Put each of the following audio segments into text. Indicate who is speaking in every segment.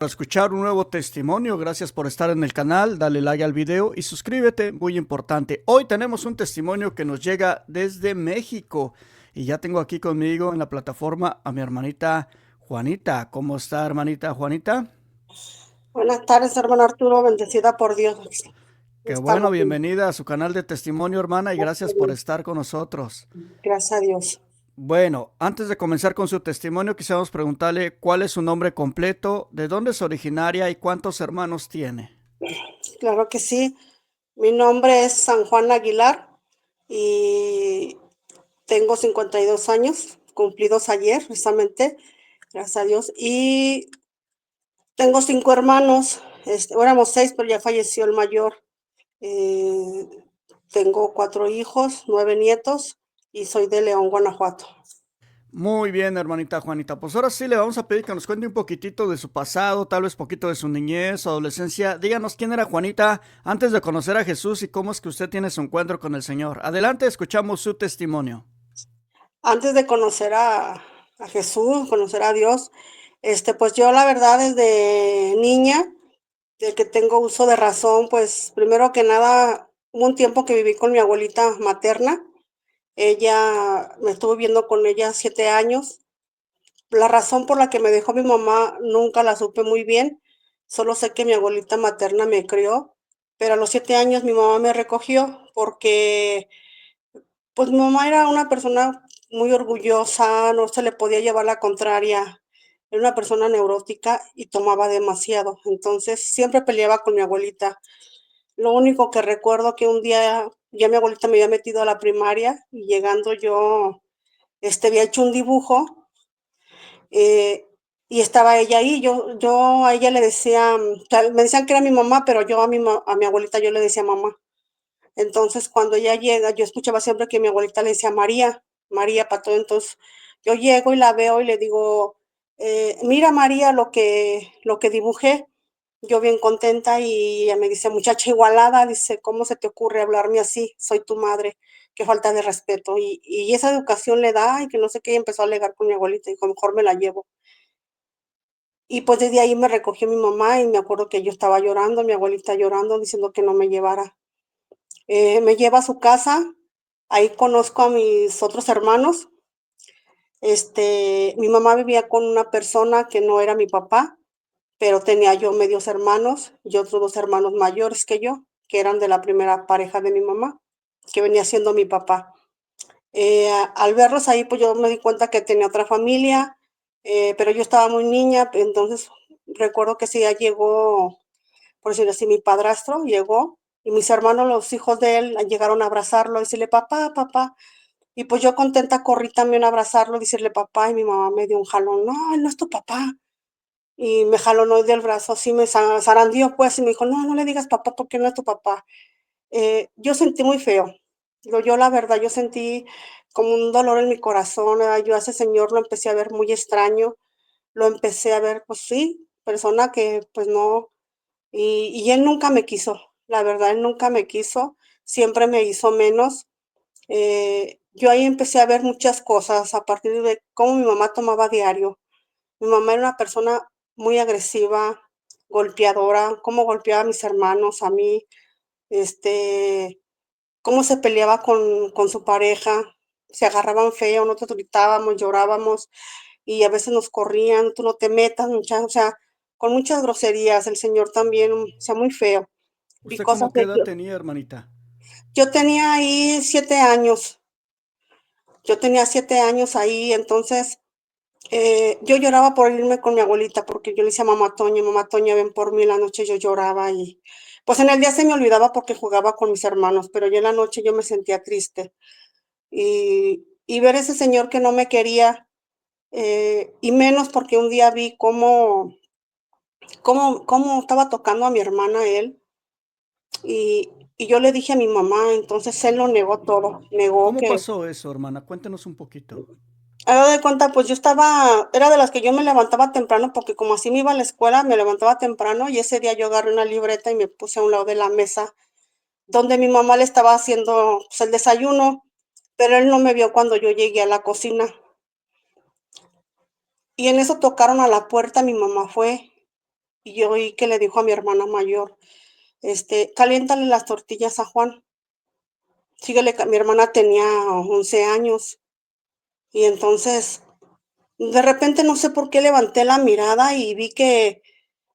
Speaker 1: Para escuchar un nuevo testimonio, gracias por estar en el canal, dale like al video y suscríbete, muy importante. Hoy tenemos un testimonio que nos llega desde México y ya tengo aquí conmigo en la plataforma a mi hermanita Juanita. ¿Cómo está, hermanita Juanita?
Speaker 2: Buenas tardes, hermano Arturo, bendecida por Dios.
Speaker 1: Qué bueno,
Speaker 2: Estamos bien.
Speaker 1: bienvenida a su canal de testimonio, hermana, y gracias por estar con nosotros.
Speaker 2: Gracias a Dios.
Speaker 1: Bueno, antes de comenzar con su testimonio, quisiéramos preguntarle cuál es su nombre completo, de dónde es originaria y cuántos hermanos tiene.
Speaker 2: Claro que sí. Mi nombre es San Juan Aguilar y tengo 52 años, cumplidos ayer, precisamente, gracias a Dios. Y tengo 5 hermanos, éramos 6, pero ya falleció el mayor. Eh, Tengo 4 hijos, 9 nietos y soy de León, Guanajuato.
Speaker 1: Muy bien, hermanita Juanita. Pues ahora sí le vamos a pedir que nos cuente un poquitito de su pasado, tal vez poquito de su niñez, adolescencia. Díganos quién era Juanita antes de conocer a Jesús y cómo es que usted tiene su encuentro con el Señor. Adelante, escuchamos su testimonio.
Speaker 2: Antes de conocer a Jesús, conocer a Dios, pues yo la verdad desde niña, de que tengo uso de razón, pues primero que nada, hubo un tiempo que viví con mi abuelita materna. Ella, me estuve viendo con ella 7 años. La razón por la que me dejó mi mamá nunca la supe muy bien. Solo sé que mi abuelita materna me crió, pero a los 7 años mi mamá me recogió porque pues mi mamá era una persona muy orgullosa, no se le podía llevar la contraria. Era una persona neurótica y tomaba demasiado. Entonces, siempre peleaba con mi abuelita. Lo único que recuerdo que un día ya mi abuelita me había metido a la primaria y llegando yo, había hecho un dibujo, eh, y estaba ella ahí. Yo a ella le decía, o sea, me decían que era mi mamá, pero yo a mi abuelita yo le decía mamá. Entonces, cuando ella llega, yo escuchaba siempre que mi abuelita le decía María, María para todo. Entonces, yo llego y la veo y le digo, mira María lo que dibujé. Yo bien contenta y ella me dice, muchacha igualada, dice, ¿cómo se te ocurre hablarme así? Soy tu madre, qué falta de respeto. Y esa educación le da y que no sé qué, y empezó a alegar con mi abuelita y dijo, mejor me la llevo. Y pues desde ahí me recogió mi mamá y me acuerdo que yo estaba llorando, mi abuelita llorando, diciendo que no me llevara. Me lleva a su casa, ahí conozco a mis otros hermanos. Mi mamá vivía con una persona que no era mi papá, pero tenía yo medios hermanos y otros 2 hermanos mayores que yo, que eran de la primera pareja de mi mamá, que venía siendo mi papá. Al verlos ahí, pues yo me di cuenta que tenía otra familia, pero yo estaba muy niña. Entonces recuerdo que sí, ya llegó, por decirlo así, mi padrastro llegó y mis hermanos, los hijos de él, llegaron a abrazarlo, a decirle, papá, papá. Y pues yo contenta corrí también a abrazarlo, decirle papá, y mi mamá me dio un jalón, no, él no es tu papá. Y me jalonó del brazo, así me zarandeó, pues, y me dijo, no, no le digas papá porque no es tu papá. Yo sentí muy feo. Digo, yo la verdad, yo sentí como un dolor en mi corazón. Yo a ese señor lo empecé a ver muy extraño, lo empecé a ver, pues sí, persona que pues no, y él nunca me quiso, la verdad, él nunca me quiso, siempre me hizo menos. Yo ahí empecé a ver muchas cosas a partir de cómo mi mamá tomaba diario. Mi mamá era una persona muy agresiva, golpeadora, cómo golpeaba a mis hermanos, a mí, este, cómo se peleaba con su pareja, se agarraban feo, nosotros gritábamos, llorábamos y a veces nos corrían, tú no te metas, muchacha, o sea, con muchas groserías. El señor también, o sea, muy feo. Vi
Speaker 1: ¿Usted
Speaker 2: cosas
Speaker 1: cómo qué
Speaker 2: que
Speaker 1: edad tenía, hermanita?
Speaker 2: yo tenía ahí 7 años. Yo tenía 7 años ahí. Entonces yo lloraba por irme con mi abuelita, porque yo le decía mamá Toña, ven por mí. En la noche yo lloraba y pues en el día se me olvidaba porque jugaba con mis hermanos, pero ya en la noche yo me sentía triste. Y ver ese señor que no me quería, y menos porque un día vi cómo estaba tocando a mi hermana él, y yo le dije a mi mamá. Entonces él lo negó todo, negó
Speaker 1: ¿Cómo
Speaker 2: que.
Speaker 1: pasó eso, hermana? Cuéntenos un poquito.
Speaker 2: Haga de cuenta, pues era de las que yo me levantaba temprano, porque como así me iba a la escuela, me levantaba temprano, y ese día yo agarré una libreta y me puse a un lado de la mesa donde mi mamá le estaba haciendo pues, el desayuno, pero él no me vio cuando yo llegué a la cocina. Y en eso tocaron a la puerta, mi mamá fue, y yo oí que le dijo a mi hermana mayor, caliéntale las tortillas a Juan. Síguele, mi hermana tenía 11 años y entonces de repente no sé por qué levanté la mirada y vi que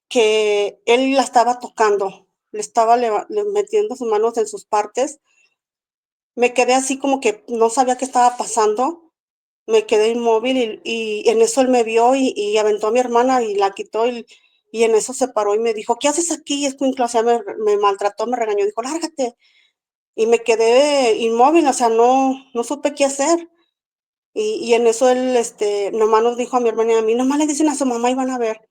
Speaker 2: él la estaba tocando, le estaba metiendo sus manos en sus partes. Me quedé así como que no sabía qué estaba pasando, me quedé inmóvil y en eso él me vio y aventó a mi hermana y la quitó y en eso se paró y me dijo, ¿qué haces aquí, escuincla? O sea, me maltrató, me regañó, dijo, lárgate. Y me quedé inmóvil, o sea, no supe qué hacer. Y en eso él, nomás nos dijo a mi hermana y a mí, nomás le dicen a su mamá y van a ver.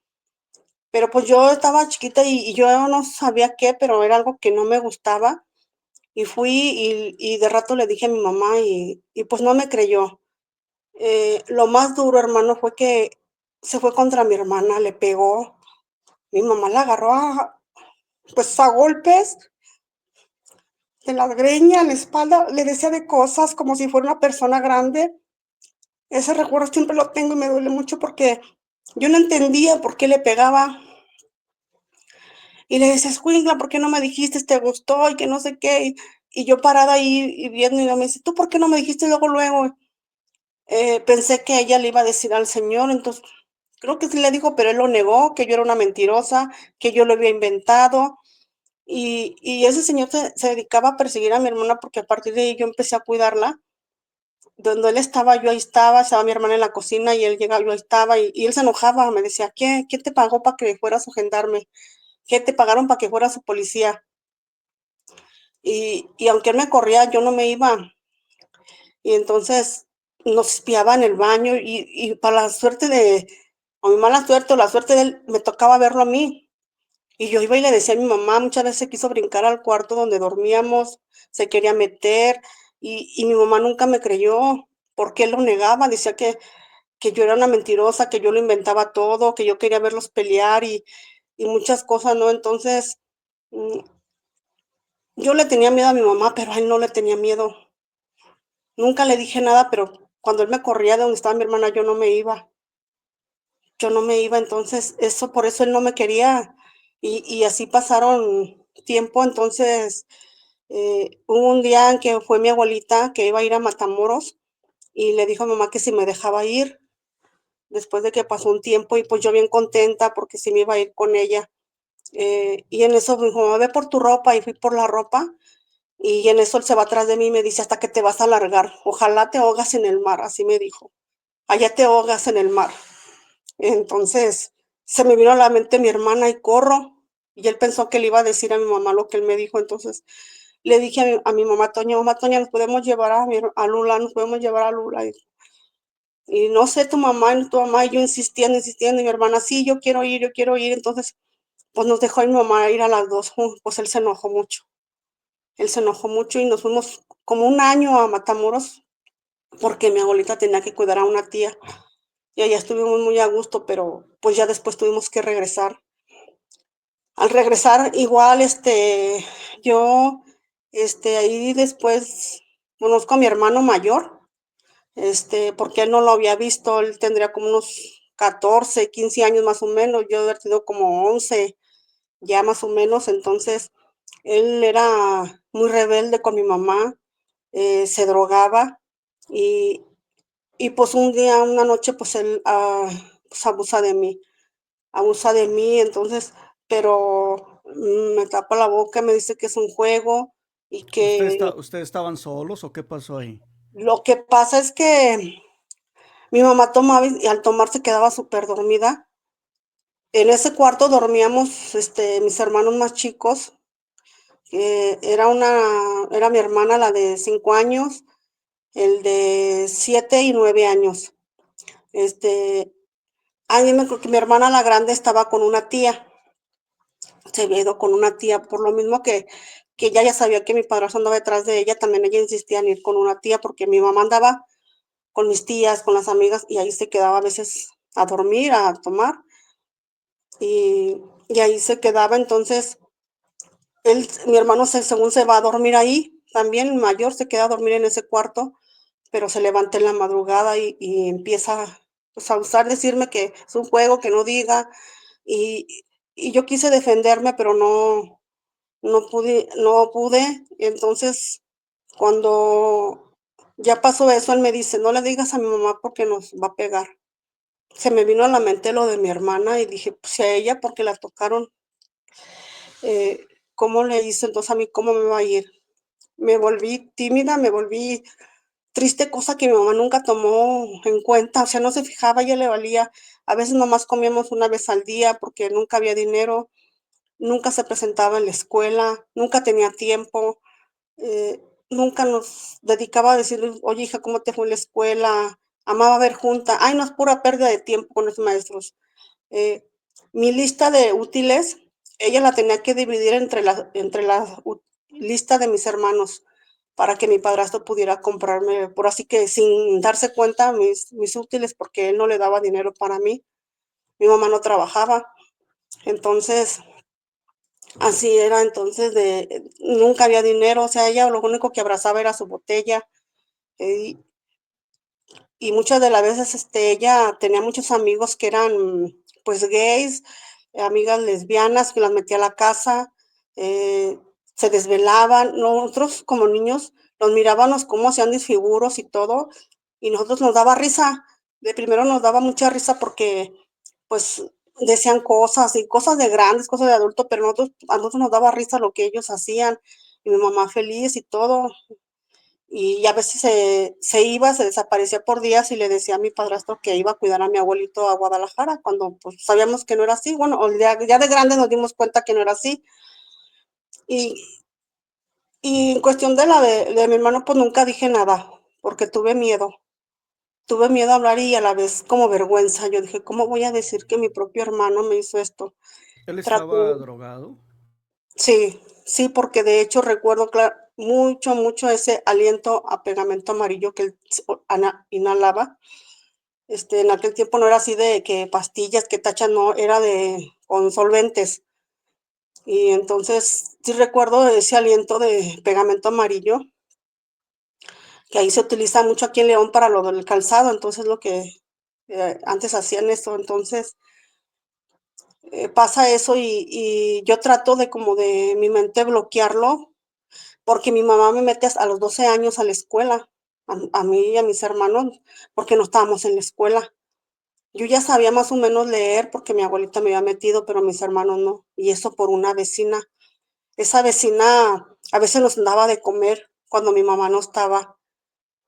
Speaker 2: Pero pues yo estaba chiquita y yo no sabía qué, pero era algo que no me gustaba. Y fui y de rato le dije a mi mamá y pues no me creyó. Lo más duro, hermano, fue que se fue contra mi hermana, le pegó. Mi mamá la agarró pues a golpes de la greña, en la espalda, le decía de cosas como si fuera una persona grande. Ese recuerdo siempre lo tengo y me duele mucho porque yo no entendía por qué le pegaba. Y le decía, escuincla, ¿por qué no me dijiste? ¿Te gustó? Y que no sé qué. Y yo parada ahí y viendo y ella me dice, ¿tú por qué no me dijiste luego, luego? Pensé que ella le iba a decir al señor, entonces creo que sí le dijo, pero él lo negó, que yo era una mentirosa, que yo lo había inventado. Y ese señor se dedicaba a perseguir a mi hermana porque a partir de ahí yo empecé a cuidarla. Donde él estaba, yo ahí estaba mi hermana en la cocina y él llegaba, yo ahí estaba y él se enojaba, me decía, ¿qué te pagó para que fueras su gendarme? ¿Qué te pagaron para que fueras su policía? Y aunque él me corría, yo no me iba. Y entonces nos espiaba en el baño y para la suerte o mi mala suerte o la suerte de él, me tocaba verlo a mí. Y yo iba y le decía a mi mamá, muchas veces quiso brincar al cuarto donde dormíamos, se quería meter y mi mamá nunca me creyó porque él lo negaba, decía que yo era una mentirosa, que yo lo inventaba todo, que yo quería verlos pelear y muchas cosas, ¿no? Entonces, mm, yo le tenía miedo a mi mamá, pero a él no le tenía miedo. Nunca le dije nada, pero cuando él me corría de donde estaba mi hermana, yo no me iba, entonces eso, por eso él no me quería. Y así pasaron tiempo, entonces hubo un día en que fue mi abuelita que iba a ir a Matamoros y le dijo a mamá que si me dejaba ir, después de que pasó un tiempo y pues yo bien contenta porque sí me iba a ir con ella. Y en eso me dijo, mamá, ve por tu ropa y fui por la ropa y en eso él se va atrás de mí y me dice, hasta que te vas a largar, ojalá te ahogas en el mar, así me dijo, allá te ahogas en el mar. Entonces se me vino a la mente mi hermana y corro y él pensó que le iba a decir a mi mamá lo que él me dijo, entonces le dije a mi mamá Toña, nos podemos llevar a Lula, nos podemos llevar a Lula. Y no sé, tu mamá y yo insistiendo, insistiendo, y mi hermana, sí, yo quiero ir. Entonces, pues nos dejó a mi mamá ir a las dos, pues él se enojó mucho. Él se enojó mucho y nos fuimos como un año a Matamoros porque mi abuelita tenía que cuidar a una tía y allá estuvimos muy a gusto, pero pues ya después tuvimos que regresar. Al regresar, igual, yo, ahí después conozco a mi hermano mayor, porque él no lo había visto, él tendría como unos 14, 15 años más o menos, yo he tenido como 11 ya más o menos, entonces él era muy rebelde con mi mamá, se drogaba y, y pues un día, una noche, pues él pues abusa de mí, entonces, pero me tapa la boca, me dice que es un juego y que
Speaker 1: ¿Ustedes estaban solos o qué pasó ahí?
Speaker 2: lo que pasa es que mi mamá tomaba y al tomar se quedaba súper dormida. En ese cuarto dormíamos, mis hermanos más chicos. Era mi hermana, la de 5 años, el de 7 y 9 años. Este, yo me acuerdo que mi hermana la grande estaba con una tía, se había ido con una tía, por lo mismo que ella ya sabía que mi padrastro andaba detrás de ella, también ella insistía en ir con una tía, porque mi mamá andaba con mis tías, con las amigas, y ahí se quedaba a veces a dormir, a tomar, y ahí se quedaba, entonces mi hermano según se va a dormir ahí, también el mayor se queda a dormir en ese cuarto, pero se levanta en la madrugada y empieza pues, a usar, decirme que es un juego, que no diga, y y yo quise defenderme, pero no pude. Entonces, cuando ya pasó eso, él me dice: "No le digas a mi mamá porque nos va a pegar". Se me vino a la mente lo de mi hermana y dije: "Pues, si a ella porque la tocaron, ¿cómo le hice? Entonces, a mí, ¿cómo me va a ir?". Me volví tímida, me volví triste, cosa que mi mamá nunca tomó en cuenta, o sea, no se fijaba, a ella le valía. A veces nomás comíamos una vez al día porque nunca había dinero, nunca se presentaba en la escuela, nunca tenía tiempo, nunca nos dedicaba a decirle: "Oye, hija, ¿cómo te fue en la escuela?". Amaba ver junta. Ay, no, es pura pérdida de tiempo con los maestros. Eh, Mi lista de útiles, ella la tenía que dividir entre la lista de mis hermanos para que mi padrastro pudiera comprarme, por así que sin darse cuenta, mis útiles, porque él no le daba dinero para mí. Mi mamá no trabajaba. Entonces, así era. Entonces, nunca había dinero, o sea, ella lo único que abrazaba era su botella. eh, Y muchas de las veces, ella tenía muchos amigos que eran, pues, gays, amigas lesbianas que las metía a la casa, eh, se desvelaban. Nosotros, como niños, los mirábamos cómo hacían disfiguros y todo, y nosotros nos daba risa. De primero nos daba mucha risa porque, pues, decían cosas, y cosas de grandes, cosas de adultos, pero a nosotros nos daba risa lo que ellos hacían, y mi mamá feliz y todo. Y a veces se iba, se desaparecía por días y le decía a mi padrastro que iba a cuidar a mi abuelito a Guadalajara, cuando, pues, sabíamos que no era así. Bueno, o ya de grande nos dimos cuenta que no era así. Y y en cuestión de mi hermano, pues, nunca dije nada, porque tuve miedo. Tuve miedo a hablar y a la vez como vergüenza. Yo dije: "¿Cómo voy a decir que mi propio hermano me hizo esto?".
Speaker 1: ¿Él
Speaker 2: Traté.
Speaker 1: estaba drogado?
Speaker 2: Sí, sí, porque de hecho recuerdo mucho, mucho ese aliento a pegamento amarillo que él inhalaba. En aquel tiempo no era así de que pastillas que tachan, no, era de con solventes. Y entonces, sí recuerdo ese aliento de pegamento amarillo, que ahí se utiliza mucho aquí en León para lo del calzado. Entonces, lo que, antes hacían eso. Entonces, pasa eso y yo trato de como de mi mente bloquearlo, porque mi mamá me mete a los 12 años a la escuela, a mí y a mis hermanos, porque no estábamos en la escuela. Yo ya sabía más o menos leer porque mi abuelita me había metido, pero mis hermanos no, y eso por una vecina. Esa vecina a veces nos daba de comer cuando mi mamá no estaba.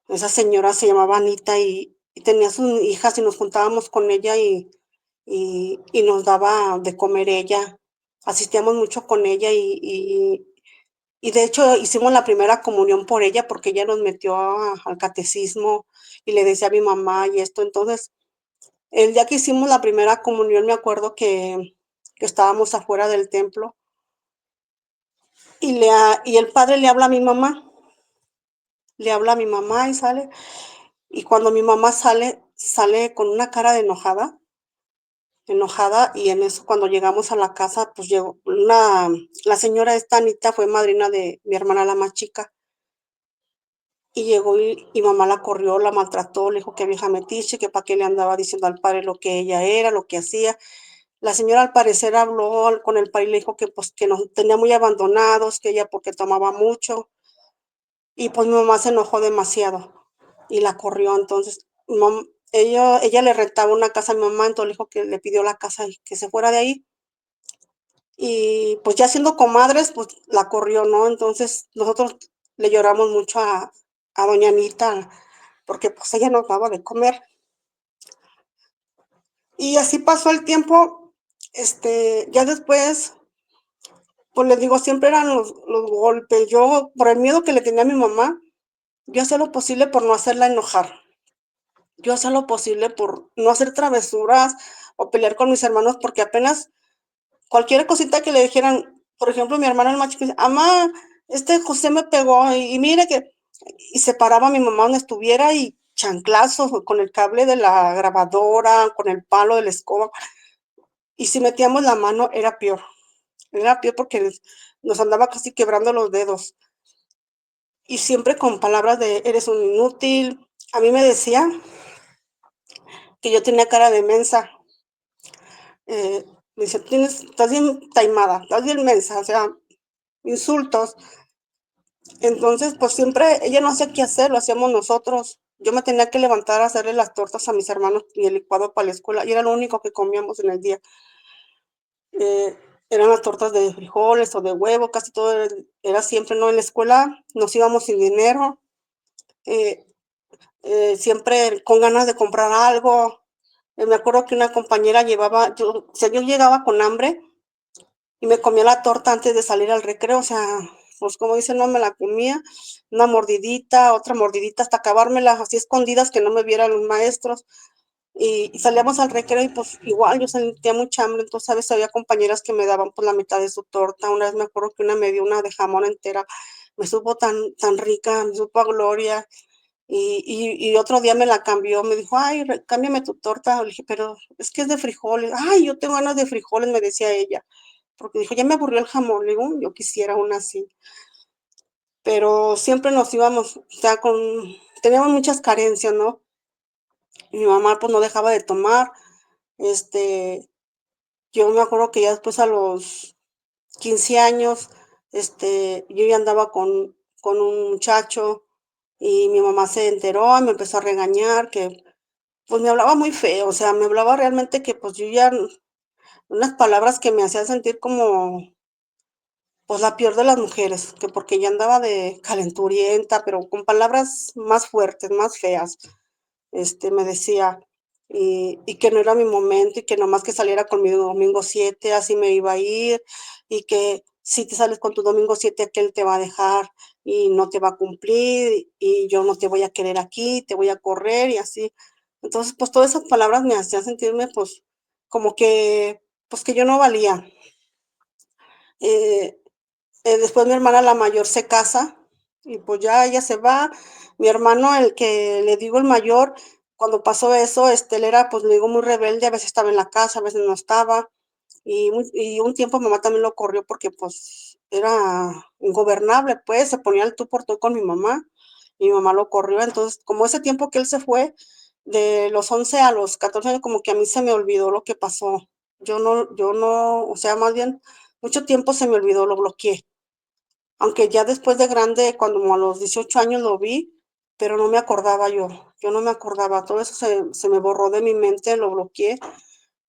Speaker 2: Esa señora se llamaba Anita y tenía sus hijas y nos juntábamos con ella y nos daba de comer ella. Asistíamos mucho con ella y de hecho hicimos la primera comunión por ella porque ella nos metió al catecismo y le decía a mi mamá y esto. Entonces, el día que hicimos la primera comunión, me acuerdo que estábamos afuera del templo y el padre le habla a mi mamá, le habla a mi mamá y sale, y cuando mi mamá sale, sale con una cara de enojada, y en eso cuando llegamos a la casa, pues llegó la señora esta Anita fue madrina de mi hermana la más chica, y llegó y mamá la corrió, la maltrató, le dijo que vieja metiche, que para qué le andaba diciendo al padre lo que ella era, lo que hacía. La señora al parecer habló con el padre y le dijo que, pues, que nos tenía muy abandonados, que ella porque tomaba mucho, y pues mi mamá se enojó demasiado y la corrió. Entonces, ella le rentaba una casa a mi mamá, entonces le dijo que le pidió la casa y que se fuera de ahí. Y pues ya siendo comadres, pues la corrió, ¿no? Entonces nosotros le lloramos mucho a doña Anita porque pues ella nos daba de comer. Y así pasó el tiempo. Ya después, pues les digo, siempre eran los golpes. Yo, por el miedo que le tenía a mi mamá, yo hacía lo posible por no hacerla enojar. Yo hacía lo posible por no hacer travesuras o pelear con mis hermanos, porque apenas cualquier cosita que le dijeran, por ejemplo, mi hermano el más chico dice: "Amá, José me pegó y mire que", y se paraba mi mamá donde estuviera y chanclazos con el cable de la grabadora, con el palo de la escoba. Y si metíamos la mano era peor porque nos andaba casi quebrando los dedos. Y siempre con palabras de: "Eres un inútil". A mí me decía que yo tenía cara de mensa. Me dice: estás bien taimada, estás bien mensa", o sea, insultos. Entonces, pues siempre ella no hacía qué hacer, lo hacíamos nosotros. Yo me tenía que levantar a hacerle las tortas a mis hermanos y el licuado para la escuela, y era lo único que comíamos en el día. Eh, Eran las tortas de frijoles o de huevo, casi todo era siempre, ¿no? En la escuela nos íbamos sin dinero, eh, siempre con ganas de comprar algo. Me acuerdo que una compañera llevaba, o sea, yo llegaba con hambre y me comía la torta antes de salir al recreo, o sea, pues como dicen, no me la comía, una mordidita, otra mordidita, hasta acabármela así escondidas que no me vieran los maestros. Y salíamos al recreo y pues igual yo sentía mucha hambre, entonces a veces había compañeras que me daban pues la mitad de su torta. Una vez me acuerdo que una me dio una de jamón entera, me supo tan rica, me supo a gloria. Y otro día me la cambió, me dijo: "Ay, cámbiame tu torta". Le dije: "Pero es que es de frijoles". "Ay, yo tengo ganas de frijoles", me decía ella, porque dijo: "Ya me aburrió el jamón". Le digo: "Yo quisiera una así". Pero siempre nos íbamos, o sea, teníamos muchas carencias, ¿no? Y mi mamá pues no dejaba de tomar. este, Yo me acuerdo que ya después a los 15 años, yo ya andaba con un muchacho y mi mamá se enteró y me empezó a regañar que, pues, me hablaba muy feo, o sea, me hablaba realmente que, pues, yo ya unas palabras que me hacían sentir como, pues, la peor de las mujeres, que porque ya andaba de calenturienta, pero con palabras más fuertes, más feas. Me decía, y que no era mi momento, y que nomás que saliera con mi domingo 7 así me iba a ir, y que si te sales con tu domingo 7 aquel te va a dejar y no te va a cumplir, y yo no te voy a querer aquí, te voy a correr y así. Entonces, pues, todas esas palabras me hacían sentirme, pues, como que, pues, que yo no valía. Eh, Después mi hermana, la mayor, se casa y, pues, ya ella se va. Mi hermano, el que le digo el mayor, cuando pasó eso, él era, pues, le digo, muy rebelde, a veces estaba en la casa, a veces no estaba, y un tiempo mamá también lo corrió porque, pues, era ingobernable, pues, se ponía al tú por tú con mi mamá lo corrió. Entonces, como ese tiempo que él se fue, de los 11 a los 14 años, como que a mí se me olvidó lo que pasó. Yo no, o sea, más bien, mucho tiempo se me olvidó, lo bloqueé. Aunque ya después de grande, cuando como a los 18 años lo vi, pero no me acordaba yo no me acordaba, todo eso se me borró de mi mente, lo bloqueé,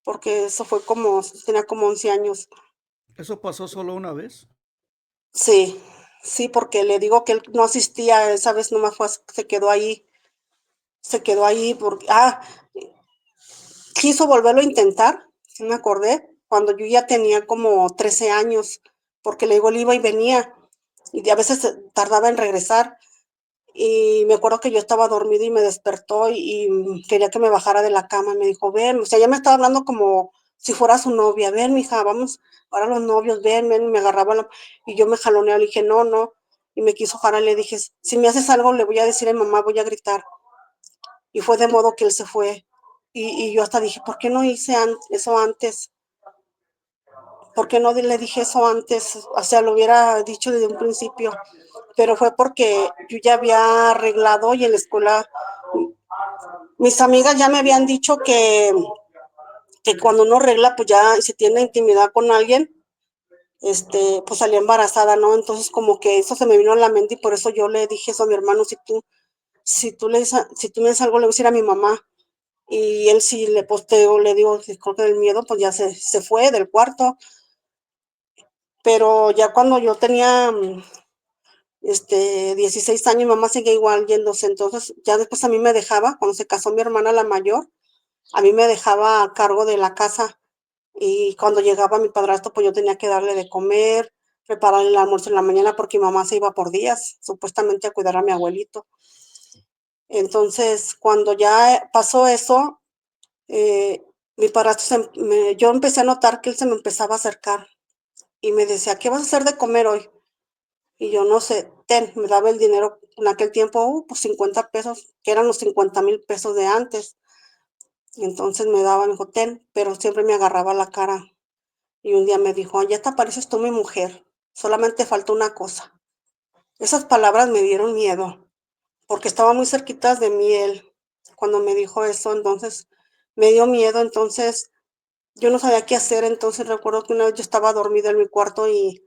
Speaker 2: porque eso fue como tenía como 11 años.
Speaker 1: ¿Eso pasó solo una vez?
Speaker 2: Sí, sí, porque le digo que él no asistía, esa vez nomás fue se quedó ahí porque quiso volverlo a intentar, sí me acordé, cuando yo ya tenía como 13 años, porque le digo, él iba y venía, y a veces tardaba en regresar. Y me acuerdo que yo estaba dormida y me despertó y quería que me bajara de la cama, y me dijo: "Ven", o sea, ya me estaba hablando como si fuera su novia: "Ven, mija, vamos, ahora los novios, ven, ven", y me agarraba y yo me jaloneaba, le dije: "No, no", y me quiso jalar, le dije: "Si me haces algo, le voy a decir a mi mamá, voy a gritar". Y fue de modo que él se fue. Y yo hasta dije: "¿Por qué no hice eso antes? ¿Por qué no le dije eso antes?". O sea, lo hubiera dicho desde un principio, pero fue porque yo ya había arreglado y en la escuela mis amigas ya me habían dicho que cuando uno arregla, pues ya se tiene intimidad con alguien, pues salía embarazada, ¿no? Entonces como que eso se me vino a la mente y por eso yo le dije eso a mi hermano: si tú me dices algo, le voy a decir a mi mamá". Y él sí le posteo, le digo, creo que del miedo, pues ya se fue del cuarto. Pero ya cuando yo tenía 16 años, mi mamá seguía igual yéndose. Entonces ya después a mí me dejaba, cuando se casó mi hermana la mayor, a mí me dejaba a cargo de la casa. Y cuando llegaba mi padrastro, pues yo tenía que darle de comer, preparar el almuerzo en la mañana, porque mi mamá se iba por días, supuestamente a cuidar a mi abuelito. Entonces, cuando ya pasó eso, mi padrastro, yo empecé a notar que él se me empezaba a acercar y me decía: "¿Qué vas a hacer de comer hoy?". Y yo: "No sé", ten, me daba el dinero en aquel tiempo, pues 50 pesos, que eran los 50,000 pesos de antes. Y entonces me daba, me dijo: "Ten", pero siempre me agarraba la cara. Y un día me dijo: "Ya te pareces tú a mi mujer, solamente falta una cosa". Esas palabras me dieron miedo, porque estaba muy cerquitas de mí él cuando me dijo eso. Entonces me dio miedo. Entonces yo no sabía qué hacer, entonces recuerdo que una vez yo estaba dormida en mi cuarto y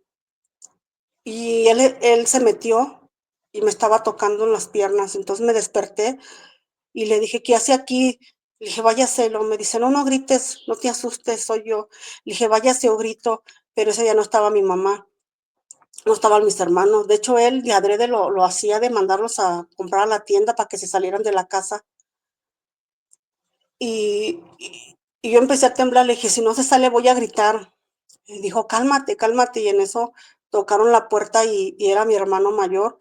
Speaker 2: él se metió y me estaba tocando en las piernas, entonces me desperté y le dije: "¿Qué hace aquí?". Le dije: "Váyase", luego me dice: "No, no grites, no te asustes, soy yo". Le dije: "Váyase o grito", pero ese día no estaba mi mamá, no estaban mis hermanos. De hecho, él de adrede lo hacía de mandarlos a comprar a la tienda para que se salieran de la casa. Y yo empecé a temblar, le dije: "Si no se sale, voy a gritar". Y dijo: "Cálmate, cálmate", y en eso tocaron la puerta y era mi hermano mayor,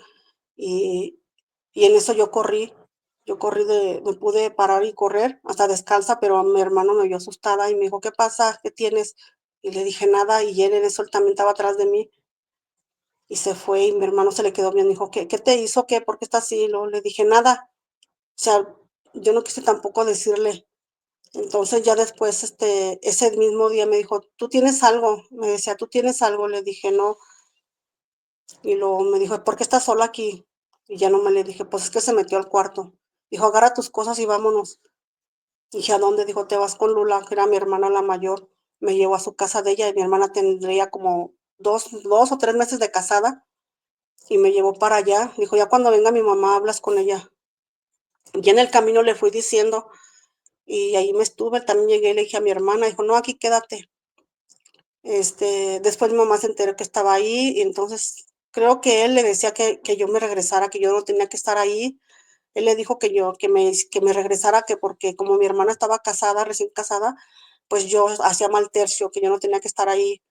Speaker 2: y y en eso yo corrí me pude parar y correr, hasta descalza, pero mi hermano me vio asustada y me dijo: "¿Qué pasa? ¿Qué tienes?". Y le dije: "Nada", y él en eso, él también estaba atrás de mí, y se fue, y mi hermano se le quedó viendo, dijo: "¿Qué te hizo? ¿Qué? ¿Por qué estás así?". Luego le dije: "Nada". O sea, yo no quise tampoco decirle. Entonces, ya después, ese mismo día me dijo: "¿Tú tienes algo?". Me decía: "¿Tú tienes algo?". Le dije: "No". Y luego me dijo: "¿Por qué estás sola aquí?". Y ya no me le dije: "Pues es que se metió al cuarto". Dijo: "Agarra tus cosas y vámonos". Dije: "¿A dónde?". Dijo: "Te vas con Lula", que era mi hermana la mayor. Me llevó a su casa de ella, y mi hermana tendría como dos o 3 meses de casada, y me llevó para allá. Dijo: "Ya cuando venga mi mamá, hablas con ella". Ya en el camino le fui diciendo, y ahí me estuve. También llegué y le dije a mi hermana, dijo: "No, aquí quédate". Después mi mamá se enteró que estaba ahí, y entonces creo que él le decía que yo me regresara, que yo no tenía que estar ahí. Él le dijo que me regresara, que porque como mi hermana estaba casada, recién casada, pues yo hacía mal tercio, que yo no tenía que estar ahí.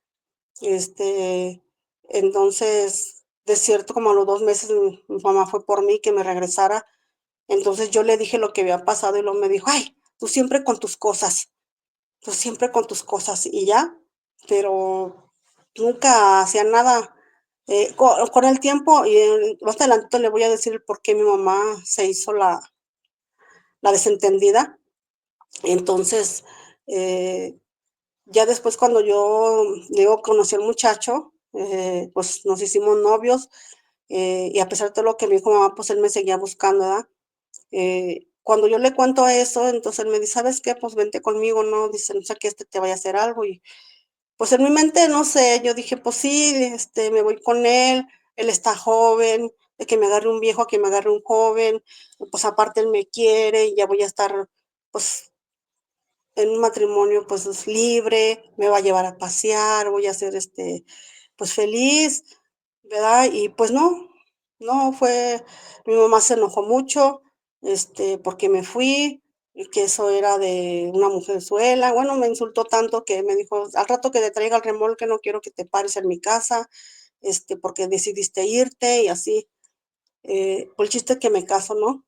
Speaker 2: Este, entonces, de cierto, como a los 2 meses, mi mamá fue por mí, que me regresara. Entonces, yo le dije lo que había pasado, y luego me dijo: "Ay, tú siempre con tus cosas". Pues siempre con tus cosas y ya, pero nunca hacía nada. Con el tiempo, y más adelantito le voy a decir por qué mi mamá se hizo la desentendida. Entonces, ya después cuando yo, digo, conocí al muchacho, pues nos hicimos novios, y a pesar de todo lo que me dijo mamá, pues él me seguía buscando, ¿verdad? Cuando yo le cuento eso, entonces él me dice: "¿Sabes qué? Pues vente conmigo", ¿no? Dice: "No sea que te vaya a hacer algo", y pues en mi mente, no sé, yo dije: "Pues sí, me voy con él está joven, de que me agarre un viejo a que me agarre un joven, pues aparte él me quiere y ya voy a estar, pues, en un matrimonio, pues, es libre, me va a llevar a pasear, voy a ser, pues, feliz", ¿verdad? Y pues no, no fue mi mamá se enojó mucho, porque me fui, y que eso era de una mujerzuela. Bueno, me insultó tanto que me dijo: "Al rato que te traiga el remolque, no quiero que te pares en mi casa, porque decidiste irte", y así. Pues el chiste es que me caso, ¿no?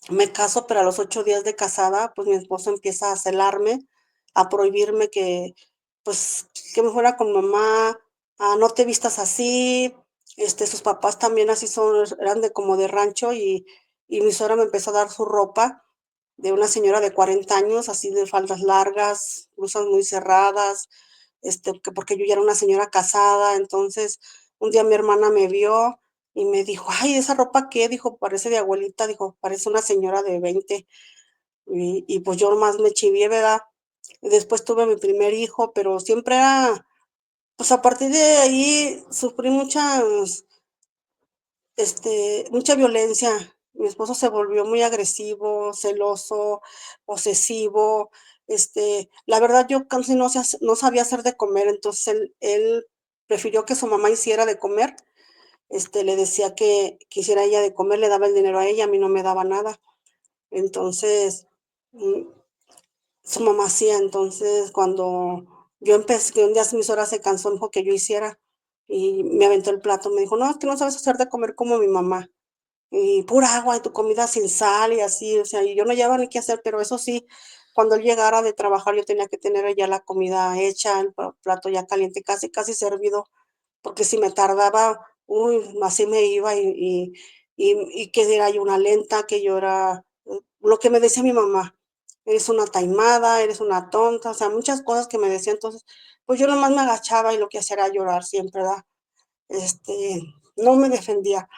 Speaker 2: Me caso, pero a los 8 días de casada, pues, mi esposo empieza a celarme, a prohibirme que, pues, que me fuera con mamá, no te vistas así. Sus papás también así son, eran de como de rancho, y mi suegra me empezó a dar su ropa de una señora de 40 años, así de faldas largas, blusas muy cerradas, que porque yo ya era una señora casada. Entonces, un día mi hermana me vio y me dijo: "Ay, ¿esa ropa qué?", dijo: "Parece de abuelita", dijo: "Parece una señora de 20". Y pues yo nomás me chivié, ¿verdad? Después tuve mi primer hijo, pero siempre era, pues, a partir de ahí sufrí mucha violencia. Mi esposo se volvió muy agresivo, celoso, posesivo. La verdad, yo casi no sabía hacer de comer, entonces él prefirió que su mamá hiciera de comer. Le decía que hiciera ella de comer, le daba el dinero a ella, a mí no me daba nada. Entonces, mm, su mamá hacía. Entonces, cuando yo empecé, que un día mi suegra se cansó, me dijo que yo hiciera, y me aventó el plato, me dijo: "No, es que no sabes hacer de comer como mi mamá". Y pura agua, y tu comida sin sal y así, o sea, y yo no hallaba ni qué hacer, pero eso sí, cuando él llegara de trabajar, yo tenía que tener ya la comida hecha, el plato ya caliente, casi, casi servido, porque si me tardaba, uy, así me iba, y que era yo una lenta, que yo era, lo que me decía mi mamá: "Eres una taimada, eres una tonta", o sea, muchas cosas que me decía. Entonces, pues yo nomás me agachaba y lo que hacía era llorar siempre, ¿verdad? No me defendía.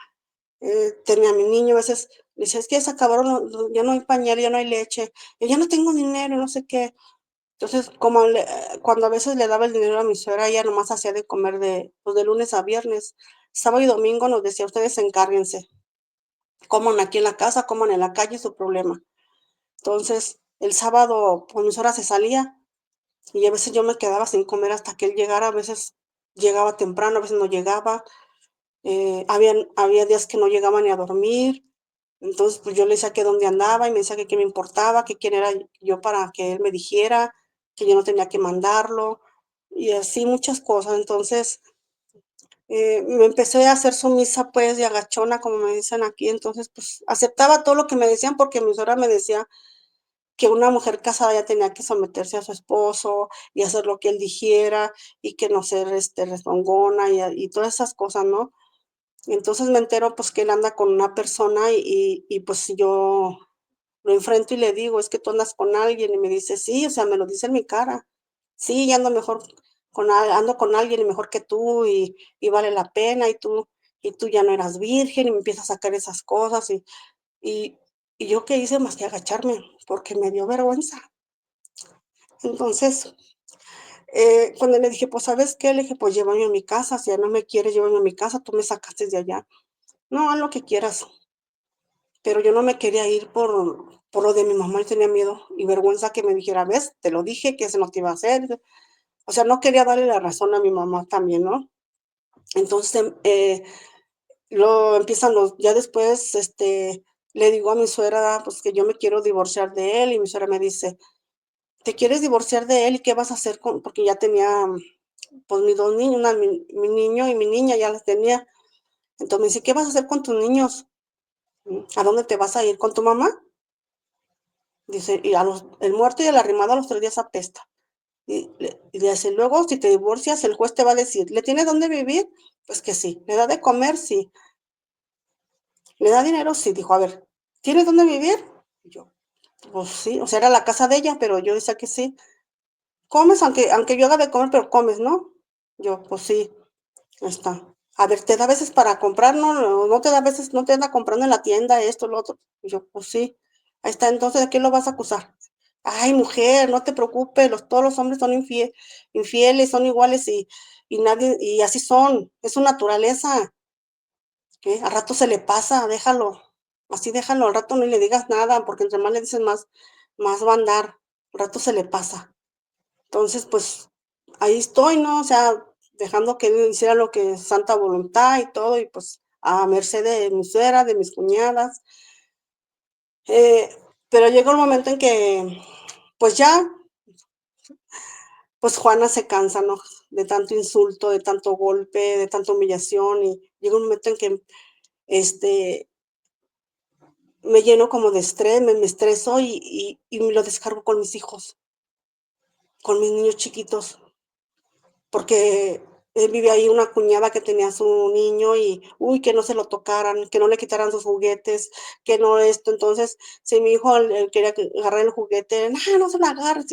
Speaker 2: Tenía a mi niño, a veces le decía: "Es que ya se acabaron ya no hay pañal, ya no hay leche", y "Ya no tengo dinero", no sé qué. Entonces, cuando a veces le daba el dinero a mi suegra, ella nomás hacía de comer pues, de lunes a viernes. Sábado y domingo nos decía: "Ustedes encárguense, coman aquí en la casa, coman en la calle, su problema". Entonces, el sábado, pues, mi suegra se salía, y a veces yo me quedaba sin comer hasta que él llegara. A veces llegaba temprano, a veces no llegaba. Había días que no llegaba ni a dormir. Entonces, pues, yo le decía que dónde andaba, y me decía que qué me importaba, que quién era yo para que él me dijera, que yo no tenía que mandarlo, y así muchas cosas. Entonces, me empecé a hacer sumisa, pues, y agachona, como me dicen aquí. Entonces, pues, aceptaba todo lo que me decían, porque mi suegra me decía que una mujer casada ya tenía que someterse a su esposo, y hacer lo que él dijera, y que no ser, rezongona, y todas esas cosas, ¿no? Entonces me entero, pues, que él anda con una persona, pues, yo lo enfrento y le digo: "Es que tú andas con alguien", y me dice: "Sí", o sea, me lo dice en mi cara: "Sí, ya ando con alguien y mejor que tú, y vale la pena, y tú ya no eras virgen", y me empieza a sacar esas cosas, y y yo qué hice más que agacharme, porque me dio vergüenza. Entonces, cuando le dije: "Pues, ¿sabes qué?", le dije: "Pues, llévame a mi casa, si ya no me quieres, llévame a mi casa, tú me sacaste de allá". "No, haz lo que quieras". Pero yo no me quería ir por lo de mi mamá, y tenía miedo y vergüenza que me dijera: "¿Ves? Te lo dije que eso no te iba a hacer". O sea, no quería darle la razón a mi mamá también, ¿no? Entonces, lo empiezan los ya después, le digo a mi suegra, pues, que yo me quiero divorciar de él, y mi suegra me dice: "¿Te quieres divorciar de él? ¿Y qué vas a hacer con?". Porque ya tenía, pues, mis 2 niños, mi niño y mi niña, ya los tenía. Entonces me dice: "¿Qué vas a hacer con tus niños? ¿A dónde te vas a ir? ¿Con tu mamá?". Dice: "Y el muerto y el arrimado a los 3 días apesta". Y le dice: "Luego, si te divorcias, el juez te va a decir, ¿le tienes dónde vivir?". Pues que sí. ¿Le da de comer? Sí. ¿Le da dinero? Sí. Dijo: "A ver, ¿tienes dónde vivir?". Y yo: "Pues sí". O sea, era la casa de ella, pero yo decía que sí. "¿Comes? Aunque yo haga de comer, pero comes, ¿no?". Yo: "Pues sí". Ahí está. "A ver, ¿te da a veces para comprar? No te da a veces, no te anda comprando en la tienda esto, lo otro". Y yo: "Pues sí". Ahí está. "Entonces, ¿de qué lo vas a acusar?". "Ay, mujer, no te preocupes, todos los hombres son infieles, son iguales, y así son, es su naturaleza, al rato se le pasa, déjalo, así déjalo, al rato no le digas nada, porque entre más le dices, más va a andar, al rato se le pasa". Entonces, pues, ahí estoy, ¿no? O sea, dejando que él hiciera lo que es santa voluntad y todo, y pues, a merced de mi suegra, de mis cuñadas. Eh, pero llega un momento en que, pues ya, pues Juana se cansa, ¿no? De tanto insulto, de tanto golpe, de tanta humillación, y llega un momento en que, este, me lleno como de estrés, me estreso, y me lo descargo con mis hijos, con mis niños chiquitos. Porque, vive ahí una cuñada que tenía su niño y, uy, que no se lo tocaran, que no le quitaran sus juguetes, que no esto. Entonces, si mi hijo, quería que agarrar el juguete, no, no se lo agarres,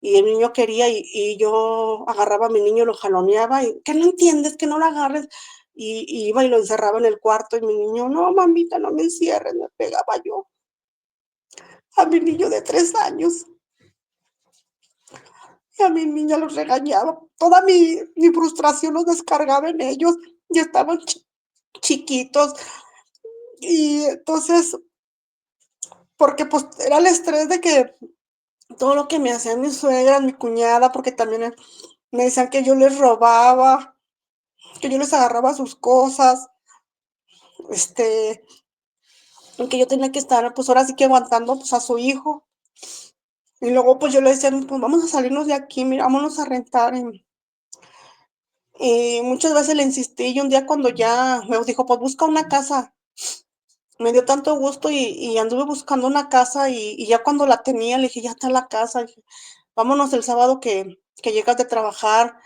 Speaker 2: y el niño quería, y yo agarraba a mi niño, lo jaloneaba, y: "¿Qué no entiendes? Que no lo agarres". Y iba y lo encerraba en el cuarto, y mi niño: "No, mamita, no me encierres", me pegaba yo a mi niño de 3 años. Y a mi niña los regañaba. Toda mi frustración los descargaba en ellos, y estaban chiquitos. Y entonces, porque, pues, era el estrés de que todo lo que me hacían mis suegras, mi cuñada, porque también, me decían que yo les robaba, que yo les agarraba sus cosas, este, y que yo tenía que estar, pues, ahora sí que aguantando, pues, a su hijo. Y luego, pues, yo le decía: "Pues, vamos a salirnos de aquí, mira, vámonos a rentar". Y muchas veces le insistí, y un día cuando ya me dijo: "Pues busca una casa". Me dio tanto gusto, y anduve buscando una casa, y ya cuando la tenía, le dije: "Ya está la casa", dije: "Vámonos el sábado que llegas de trabajar,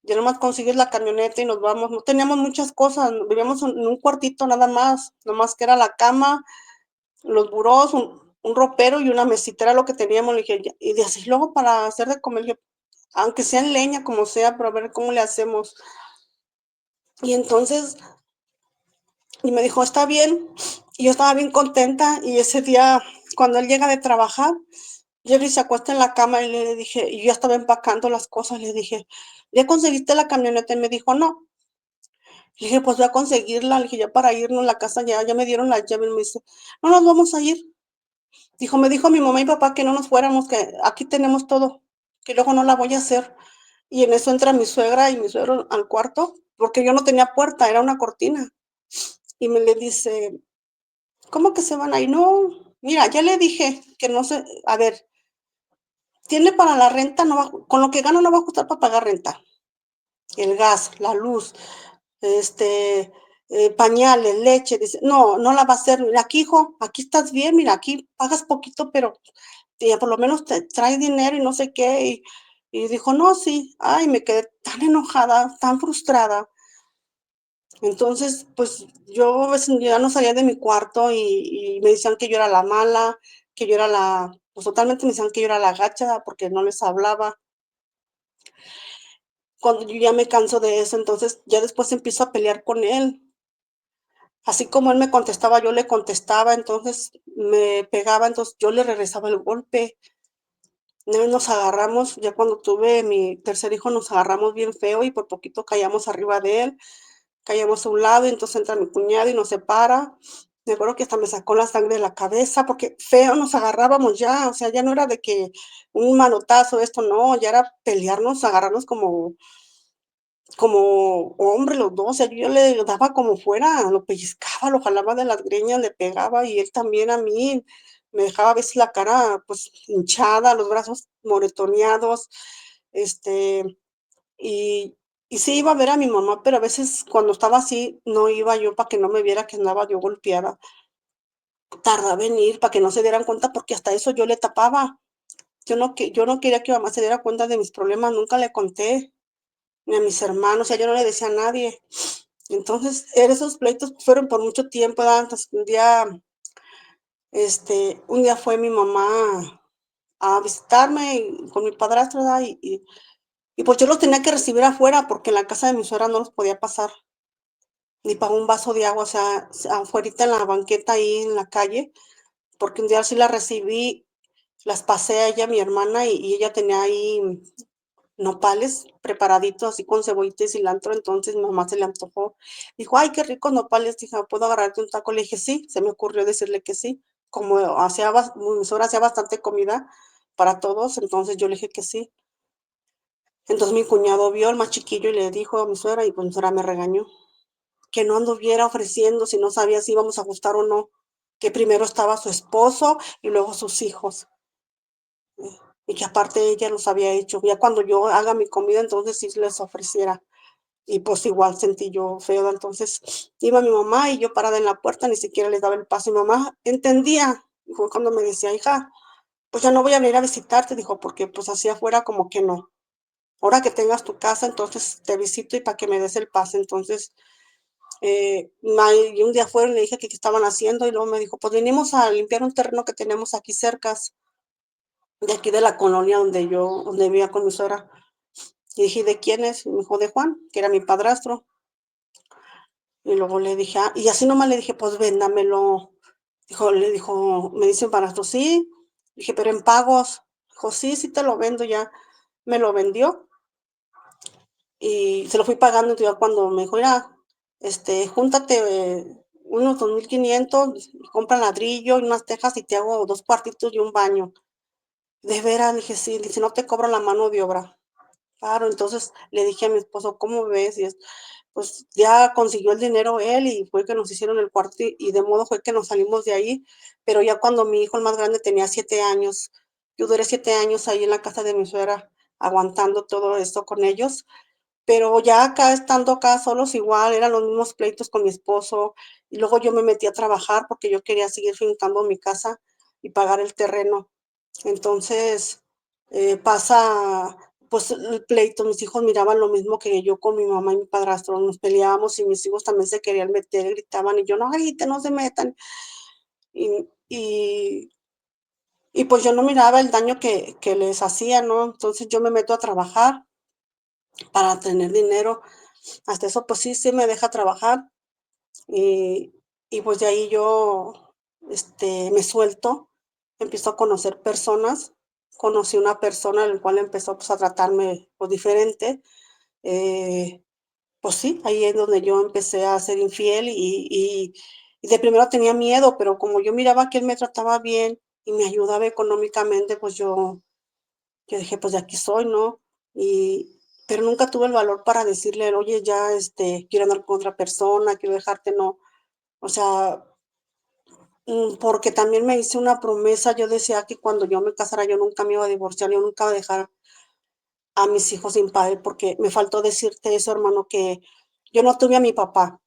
Speaker 2: ya nomás consigues la camioneta y nos vamos". No teníamos muchas cosas, vivíamos en un cuartito nada más, nomás que era la cama, los burós, un ropero y una mesita, era lo que teníamos. Le dije: "Ya", y de así luego para hacer de comer, le dije: "Aunque sea en leña, como sea, pero a ver cómo le hacemos". Y entonces, y me dijo: "Está bien", y yo estaba bien contenta, y ese día, cuando él llega de trabajar, Jerry se acuesta en la cama y le dije, y yo ya estaba empacando las cosas, le dije, ¿ya conseguiste la camioneta? Y me dijo, no. Le dije, pues voy a conseguirla, le dije, ya para irnos a la casa, ya me dieron la llave, y me dice, no nos vamos a ir. Dijo, me dijo mi mamá y papá que no nos fuéramos, que aquí tenemos todo, que luego no la voy a hacer. Y en eso entra mi suegra y mi suegro al cuarto, porque yo no tenía puerta, era una cortina. Y me le dice, ¿cómo que se van a ir? No, mira, ya le dije que no se, a ver, tiene para la renta, no va, con lo que gana no va a costar para pagar renta, el gas, la luz, este, pañales, leche, dice, no, no la va a hacer, mira, aquí hijo, aquí estás bien, mira, aquí pagas poquito, pero por lo menos te trae dinero y no sé qué, y dijo, no, sí, ay, me quedé tan enojada, tan frustrada. Entonces, pues yo a veces ya no salía de mi cuarto y me decían que yo era la mala, que yo era la, pues totalmente me decían que yo era la gacha porque no les hablaba. Cuando yo ya me canso de eso, entonces ya después empiezo a pelear con él. Así como él me contestaba, yo le contestaba, entonces me pegaba, entonces yo le regresaba el golpe. Nos agarramos, ya cuando tuve mi tercer hijo, nos agarramos bien feo y por poquito caíamos arriba de él. Caíamos a un lado y entonces entra mi cuñado y nos separa. Me acuerdo que hasta me sacó la sangre de la cabeza porque feo nos agarrábamos ya, o sea, ya no era de que un manotazo, esto no, ya era pelearnos, agarrarnos como hombres los dos, o sea, yo le daba como fuera, lo pellizcaba, lo jalaba de las greñas, le pegaba y él también a mí, me dejaba a veces la cara pues hinchada, los brazos moretoneados, este, y y sí iba a ver a mi mamá, pero a veces cuando estaba así, no iba yo para que no me viera que andaba yo golpeada. Tardaba en ir para que no se dieran cuenta, porque hasta eso yo le tapaba. Yo no quería que mamá se diera cuenta de mis problemas, nunca le conté, ni a mis hermanos, o sea, yo no le decía a nadie. Entonces, esos pleitos fueron por mucho tiempo, hasta que un día fue mi mamá a visitarme con mi padrastro, ¿verdad? Y pues yo los tenía que recibir afuera, porque en la casa de mi suegra no los podía pasar. Ni para un vaso de agua, o sea, afuerita en la banqueta ahí en la calle, porque un día sí la recibí, las pasé a ella, a mi hermana, y ella tenía ahí nopales preparaditos, así con cebollita y cilantro, entonces mi mamá se le antojó. Dijo: "Ay, qué ricos nopales", dije: "¿Puedo agarrarte un taco?". Le dije: "Sí", se me ocurrió decirle que sí. Como mi suegra hacía bastante comida para todos, entonces yo le dije que sí. Entonces mi cuñado vio, el más chiquillo, y le dijo a mi suegra, y pues mi suegra me regañó. Que no anduviera ofreciendo si no sabía si íbamos a gustar o no, que primero estaba su esposo y luego sus hijos, y que aparte ella los había hecho. Ya cuando yo haga mi comida, entonces sí les ofreciera. Y pues igual sentí yo feo, entonces iba mi mamá y yo parada en la puerta, ni siquiera les daba el paso. Mi mamá entendía, y fue cuando me decía: "Hija, pues ya no voy a venir a visitarte", dijo, "porque pues así afuera como que no. Ahora que tengas tu casa, entonces te visito y para que me des el pase". Entonces y un día fueron y le dije que qué estaban haciendo y luego me dijo, pues vinimos a limpiar un terreno que tenemos aquí cerca, de aquí de la colonia donde vivía con mi suegra. Y dije, ¿de quién es? Y me dijo, de Juan, que era mi padrastro. Y luego le dije, ah, y así nomás le dije, pues véndamelo. Le dijo, me dice mi padrastro, sí. Dije, pero en pagos. Dijo, sí, sí te lo vendo ya. Me lo vendió y se lo fui pagando. Y ya cuando me dijo, mira, júntate unos 2,500, compra ladrillo y unas tejas y te hago 2 cuartitos y un baño. De veras, le dije, sí, dice, no te cobro la mano de obra. Claro, entonces le dije a mi esposo, ¿cómo ves? Pues ya consiguió el dinero él y fue que nos hicieron el cuarto y de modo fue que nos salimos de ahí. Pero ya cuando mi hijo, el más grande, tenía 7 años, yo duré 7 años ahí en la casa de mi suegra, aguantando todo esto con ellos. Pero ya acá, estando acá solos, igual, eran los mismos pleitos con mi esposo, y luego yo me metí a trabajar porque yo quería seguir fincando mi casa y pagar el terreno. Entonces, pasa, pues, el pleito, mis hijos miraban lo mismo que yo con mi mamá y mi padrastro, nos peleábamos y mis hijos también se querían meter, gritaban, y yo: "No griten, no se metan". Y y y pues yo no miraba el daño que les hacía, ¿no? Entonces yo me meto a trabajar para tener dinero. Hasta eso, pues sí me deja trabajar, y pues de ahí yo, me suelto, empiezo a conocer personas, conocí una persona, el cual empezó, pues, a tratarme, pues, diferente, eh, pues sí, ahí es donde yo empecé a ser infiel y de primero tenía miedo, pero como yo miraba que él me trataba bien y me ayudaba económicamente, pues yo dije: "Pues de aquí soy", ¿no? Y pero nunca tuve el valor para decirle: "Oye, ya, quiero andar con otra persona, quiero dejarte", no. O sea, porque también me hice una promesa, yo decía que cuando yo me casara, yo nunca me iba a divorciar, yo nunca iba a dejar a mis hijos sin padre, porque me faltó decirte eso, hermano, que yo no tuve a mi papá.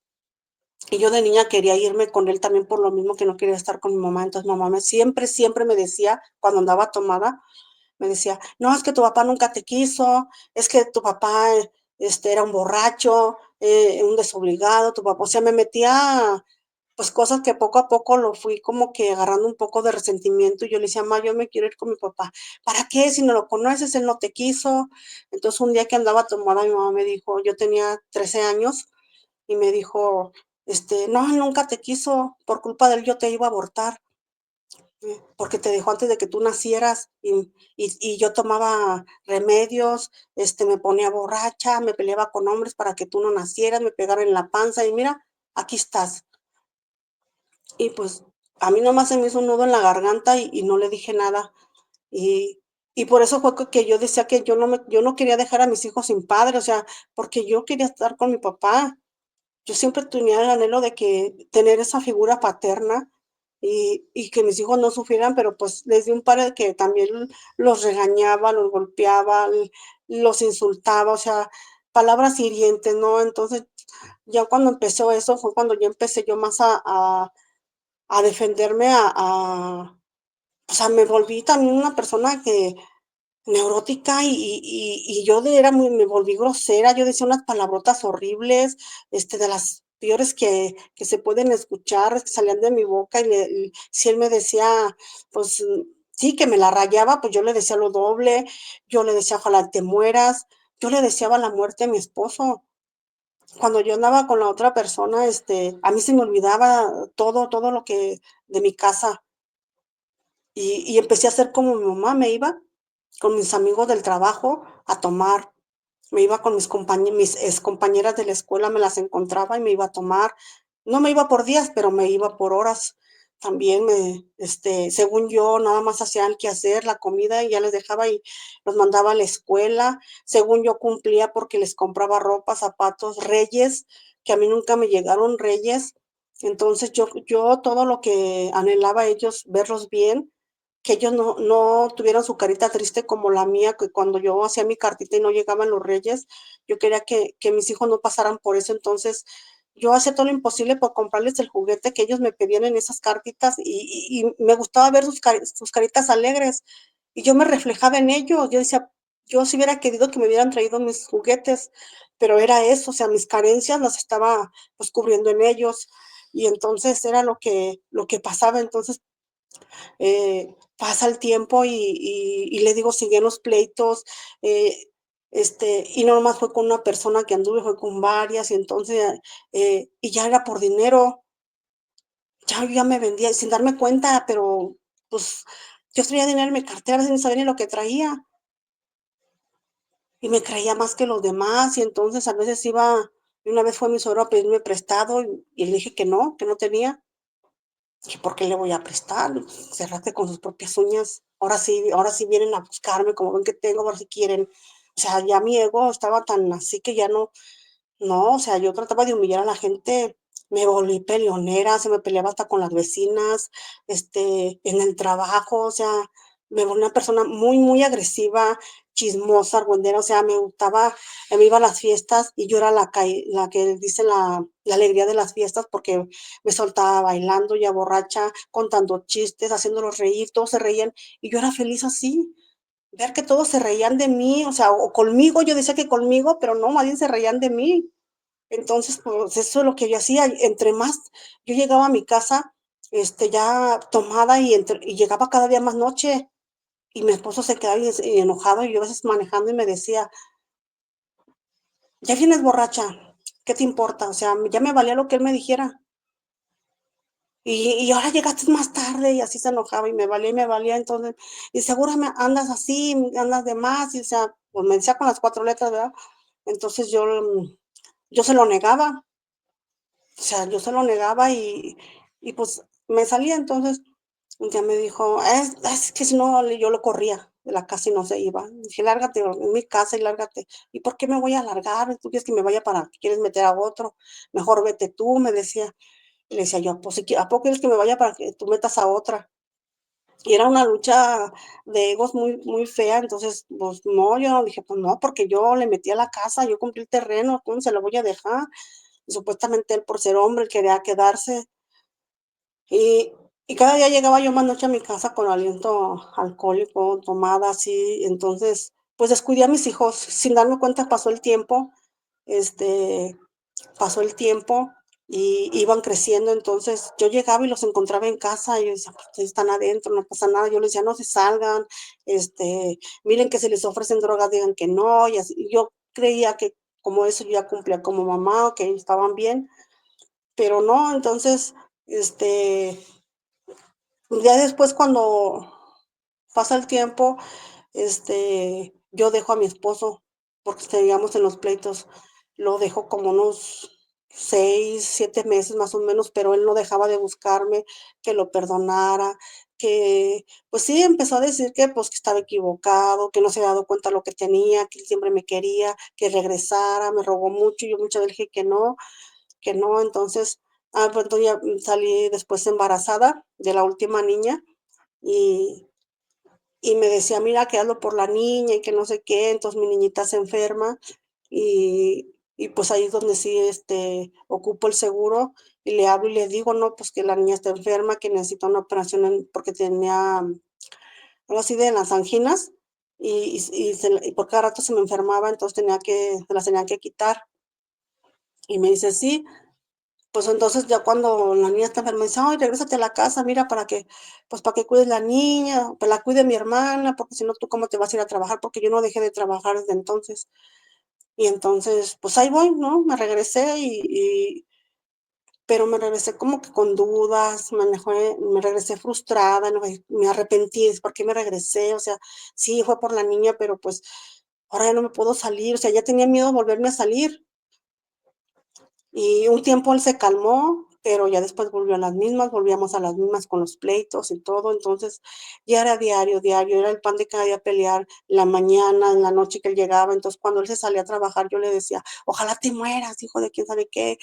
Speaker 2: Y yo de niña quería irme con él también por lo mismo que no quería estar con mi mamá. Entonces, mamá siempre me decía, cuando andaba tomada, me decía: "No, es que tu papá nunca te quiso, es que tu papá, era un borracho, un desobligado, tu papá", o sea, me metía, pues, cosas que poco a poco lo fui como que agarrando un poco de resentimiento, y yo le decía: "Mamá, yo me quiero ir con mi papá". "¿Para qué? Si no lo conoces, él no te quiso". Entonces, un día que andaba tomada, mi mamá me dijo, yo tenía 13 años, y me dijo, "No, él nunca te quiso, por culpa de él yo te iba a abortar, porque te dejó antes de que tú nacieras, y yo tomaba remedios, me ponía borracha, me peleaba con hombres para que tú no nacieras, me pegaron en la panza, y mira, aquí estás". Y pues, a mí nomás se me hizo un nudo en la garganta y no le dije nada. Y y por eso fue que yo decía que yo no quería dejar a mis hijos sin padre, o sea, porque yo quería estar con mi papá. Yo siempre tenía el anhelo de que tener esa figura paterna y que mis hijos no sufrieran, pero, pues, les di un padre que también los regañaba, los golpeaba, los insultaba, o sea, palabras hirientes, ¿no? Entonces, ya cuando empezó eso, fue cuando ya empecé yo más a defenderme, o sea, me volví también una persona que neurótica y yo era muy me volví grosera, yo decía unas palabrotas horribles, de las peores que se pueden escuchar, que salían de mi boca y si él me decía, pues, sí, que me la rayaba, pues yo le decía lo doble, yo le decía: "Ojalá te mueras", yo le deseaba la muerte a mi esposo. Cuando yo andaba con la otra persona, a mí se me olvidaba todo lo que de mi casa. Y empecé a hacer como mi mamá, me iba con mis amigos del trabajo a tomar, me iba con mis excompañeras de la escuela, me las encontraba y me iba a tomar. No me iba por días, pero me iba por horas. También según yo, nada más hacían que hacer la comida y ya les dejaba y los mandaba a la escuela. Según yo cumplía porque les compraba ropa, zapatos, reyes, que a mí nunca me llegaron reyes. Entonces yo todo lo que anhelaba ellos, verlos bien, que ellos no tuvieran su carita triste como la mía, que cuando yo hacía mi cartita y no llegaban los reyes, yo quería que mis hijos no pasaran por eso. Entonces, yo hacía todo lo imposible por comprarles el juguete que ellos me pedían en esas cartitas, y me gustaba ver sus caritas alegres, y yo me reflejaba en ellos. Yo decía: "Yo sí hubiera querido que me hubieran traído mis juguetes", pero era eso, o sea, mis carencias las estaba, pues, cubriendo en ellos, y entonces era lo que pasaba. Entonces, pasa el tiempo y le digo, siguen los pleitos, y no nomás fue con una persona que anduve, fue con varias, y entonces, y ya era por dinero, ya yo ya me vendía sin darme cuenta, pero, pues, yo traía dinero en mi cartera sin saber ni lo que traía, y me creía más que los demás, y entonces a veces iba y una vez fue mi suegro a pedirme prestado, y le dije que no tenía. ¿Que por qué le voy a prestar? Cerraste con sus propias uñas. Ahora sí vienen a buscarme, como ven que tengo, ahora sí quieren. O sea, ya mi ego estaba tan así que ya no, o sea, yo trataba de humillar a la gente, me volví peleonera, se me peleaba hasta con las vecinas, en el trabajo, o sea, me volví una persona muy agresiva, chismosa, argüendera, o sea, me gustaba, me iba a las fiestas y yo era la que dice la alegría de las fiestas porque me soltaba bailando, ya borracha, contando chistes, haciéndolos reír, todos se reían y yo era feliz así. Ver que todos se reían de mí, o sea, o conmigo, yo decía que conmigo, pero no, más bien se reían de mí. Entonces, pues, eso es lo que yo hacía, y entre más yo llegaba a mi casa, ya tomada y llegaba cada día más noche, y mi esposo se quedaba enojado, y yo a veces manejando y me decía: "Ya vienes borracha, ¿qué te importa?". O sea, ya me valía lo que él me dijera. y ahora llegaste más tarde, y así se enojaba, y me valía, entonces, y seguro me andas así, andas de más, y o sea, pues me decía con las 4 letras, ¿verdad? Entonces yo se lo negaba, o sea, yo se lo negaba y pues me salía. Entonces, un día me dijo: es que si no, yo lo corría de la casa y no se iba. Dije: "Lárgate, es mi casa y lárgate". "¿Y por qué me voy a largar? ¿Tú quieres que me vaya para qué quieres meter a otro? Mejor vete tú", me decía. Y le decía yo: "Pues si ¿a poco quieres que me vaya para que tú metas a otra?". Y era una lucha de egos muy, muy fea. Entonces, pues no, yo dije: "Pues no, porque yo le metí a la casa, yo compré el terreno, ¿cómo se lo voy a dejar?". Y supuestamente él, por ser hombre, él quería quedarse. Y y cada día llegaba yo más noche a mi casa con aliento alcohólico, tomada así. Entonces, pues descuidé a mis hijos. Sin darme cuenta este, pasó el tiempo y iban creciendo. Entonces, yo llegaba y los encontraba en casa y yo decía: "Pues están adentro, no pasa nada". Yo les decía: "No se salgan, miren que si les ofrecen drogas, digan que no", y así. Y yo creía que como eso yo ya cumplía como mamá, que estaban bien, pero no. Entonces, este ya después, cuando pasa el tiempo, yo dejo a mi esposo, porque seguíamos en los pleitos. Lo dejo como unos 6 7 meses más o menos, pero él no dejaba de buscarme, que lo perdonara, que, pues sí, empezó a decir que, pues, que estaba equivocado, que no se había dado cuenta lo que tenía, que él siempre me quería, que regresara. Me rogó mucho, y yo muchas veces dije que no, que no. Entonces, pues, entonces ya, salí después embarazada de la última niña. Y me decía: "Mira, que hazlo por la niña y que no sé qué". Entonces, mi niñita se enferma, pues, ahí es donde sí, ocupo el seguro, y le hablo y le digo: "No, pues, que la niña está enferma, que necesita una operación porque tenía algo así de las anginas, y por cada rato se me enfermaba, entonces se las tenían que quitar". Y me dice: "Sí". Pues entonces, ya cuando la niña está enferma, me dice: "Ay, regrésate a la casa, mira, para que, pues, para que cuides la niña, que la cuide mi hermana, porque si no, ¿tú cómo te vas a ir a trabajar?". Porque yo no dejé de trabajar desde entonces. Y entonces, pues ahí voy, ¿no? Me regresé pero me regresé como que con dudas. Me regresé frustrada, ¿no? Me arrepentí, es, ¿por qué me regresé? O sea, sí, fue por la niña, pero, pues, ahora ya no me puedo salir. O sea, ya tenía miedo de volverme a salir. Y un tiempo él se calmó, pero ya después volvió a las mismas, volvíamos a las mismas con los pleitos y todo. Entonces, ya era diario, diario, era el pan de cada día pelear, la mañana, en la noche que él llegaba. Entonces, cuando él se salía a trabajar, yo le decía: "Ojalá te mueras, hijo de quién sabe qué".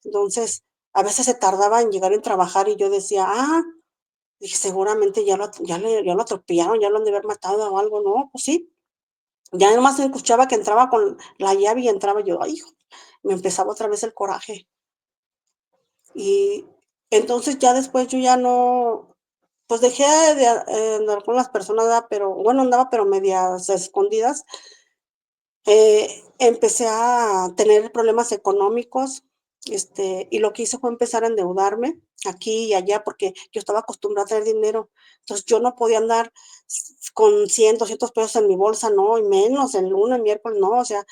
Speaker 2: Entonces, a veces se tardaba en llegar en trabajar y yo decía: dije: "Seguramente ya lo atropellaron, ya lo han de haber matado o algo". No, pues sí, ya nomás escuchaba que entraba con la llave y entraba yo, ay, hijo, me empezaba otra vez el coraje. Y entonces ya después yo ya no, pues dejé de andar con las personas, ¿verdad? Pero bueno, andaba, pero medias escondidas. Empecé a tener problemas económicos, y lo que hice fue empezar a endeudarme aquí y allá, porque yo estaba acostumbrada a tener dinero. Entonces, yo no podía andar con 100, 200 pesos en mi bolsa, no, y menos el lunes, el miércoles, no. O sea,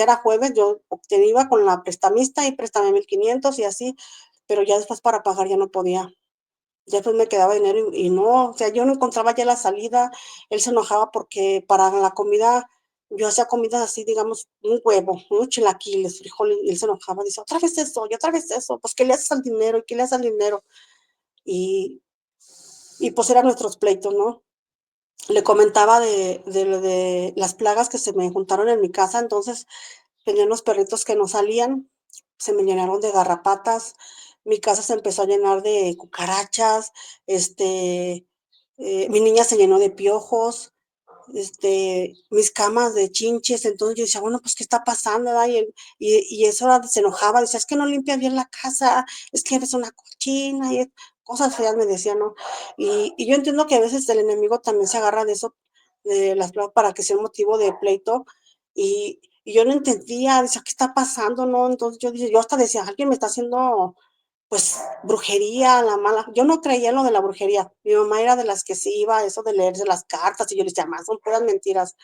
Speaker 2: era jueves, yo iba con la prestamista y préstame 1,500 y así, pero ya después para pagar ya no podía. Ya después me quedaba dinero y no, o sea, yo no encontraba ya la salida. Él se enojaba porque para la comida yo hacía comidas así, digamos, un huevo, unos chilaquiles, frijoles, y él se enojaba, dice: "Otra vez eso, y otra vez eso, pues, ¿qué le haces al dinero? ¿Y qué le haces al dinero?". Y pues eran nuestros pleitos, ¿no? Le comentaba de lo de las plagas que se me juntaron en mi casa. Entonces, tenía unos perritos que no salían, se me llenaron de garrapatas, mi casa se empezó a llenar de cucarachas. Mi niña se llenó de piojos, mis camas de chinches. Entonces yo decía: "Bueno, pues, ¿qué está pasando?", ¿verdad? Y eso se enojaba, decía: "Es que no limpias bien la casa, es que eres una cochina", y cosas feas me decía, ¿no? Y yo entiendo que a veces el enemigo también se agarra de eso, de las pruebas, para que sea un motivo de pleito. Y yo no entendía, decía: "¿Qué está pasando?", ¿no? Entonces yo hasta decía: "Alguien me está haciendo, pues, brujería, la mala". Yo no creía en lo de la brujería. Mi mamá era de las que sí iba a eso de leerse las cartas, y yo le decía: "Ma, son puras mentiras".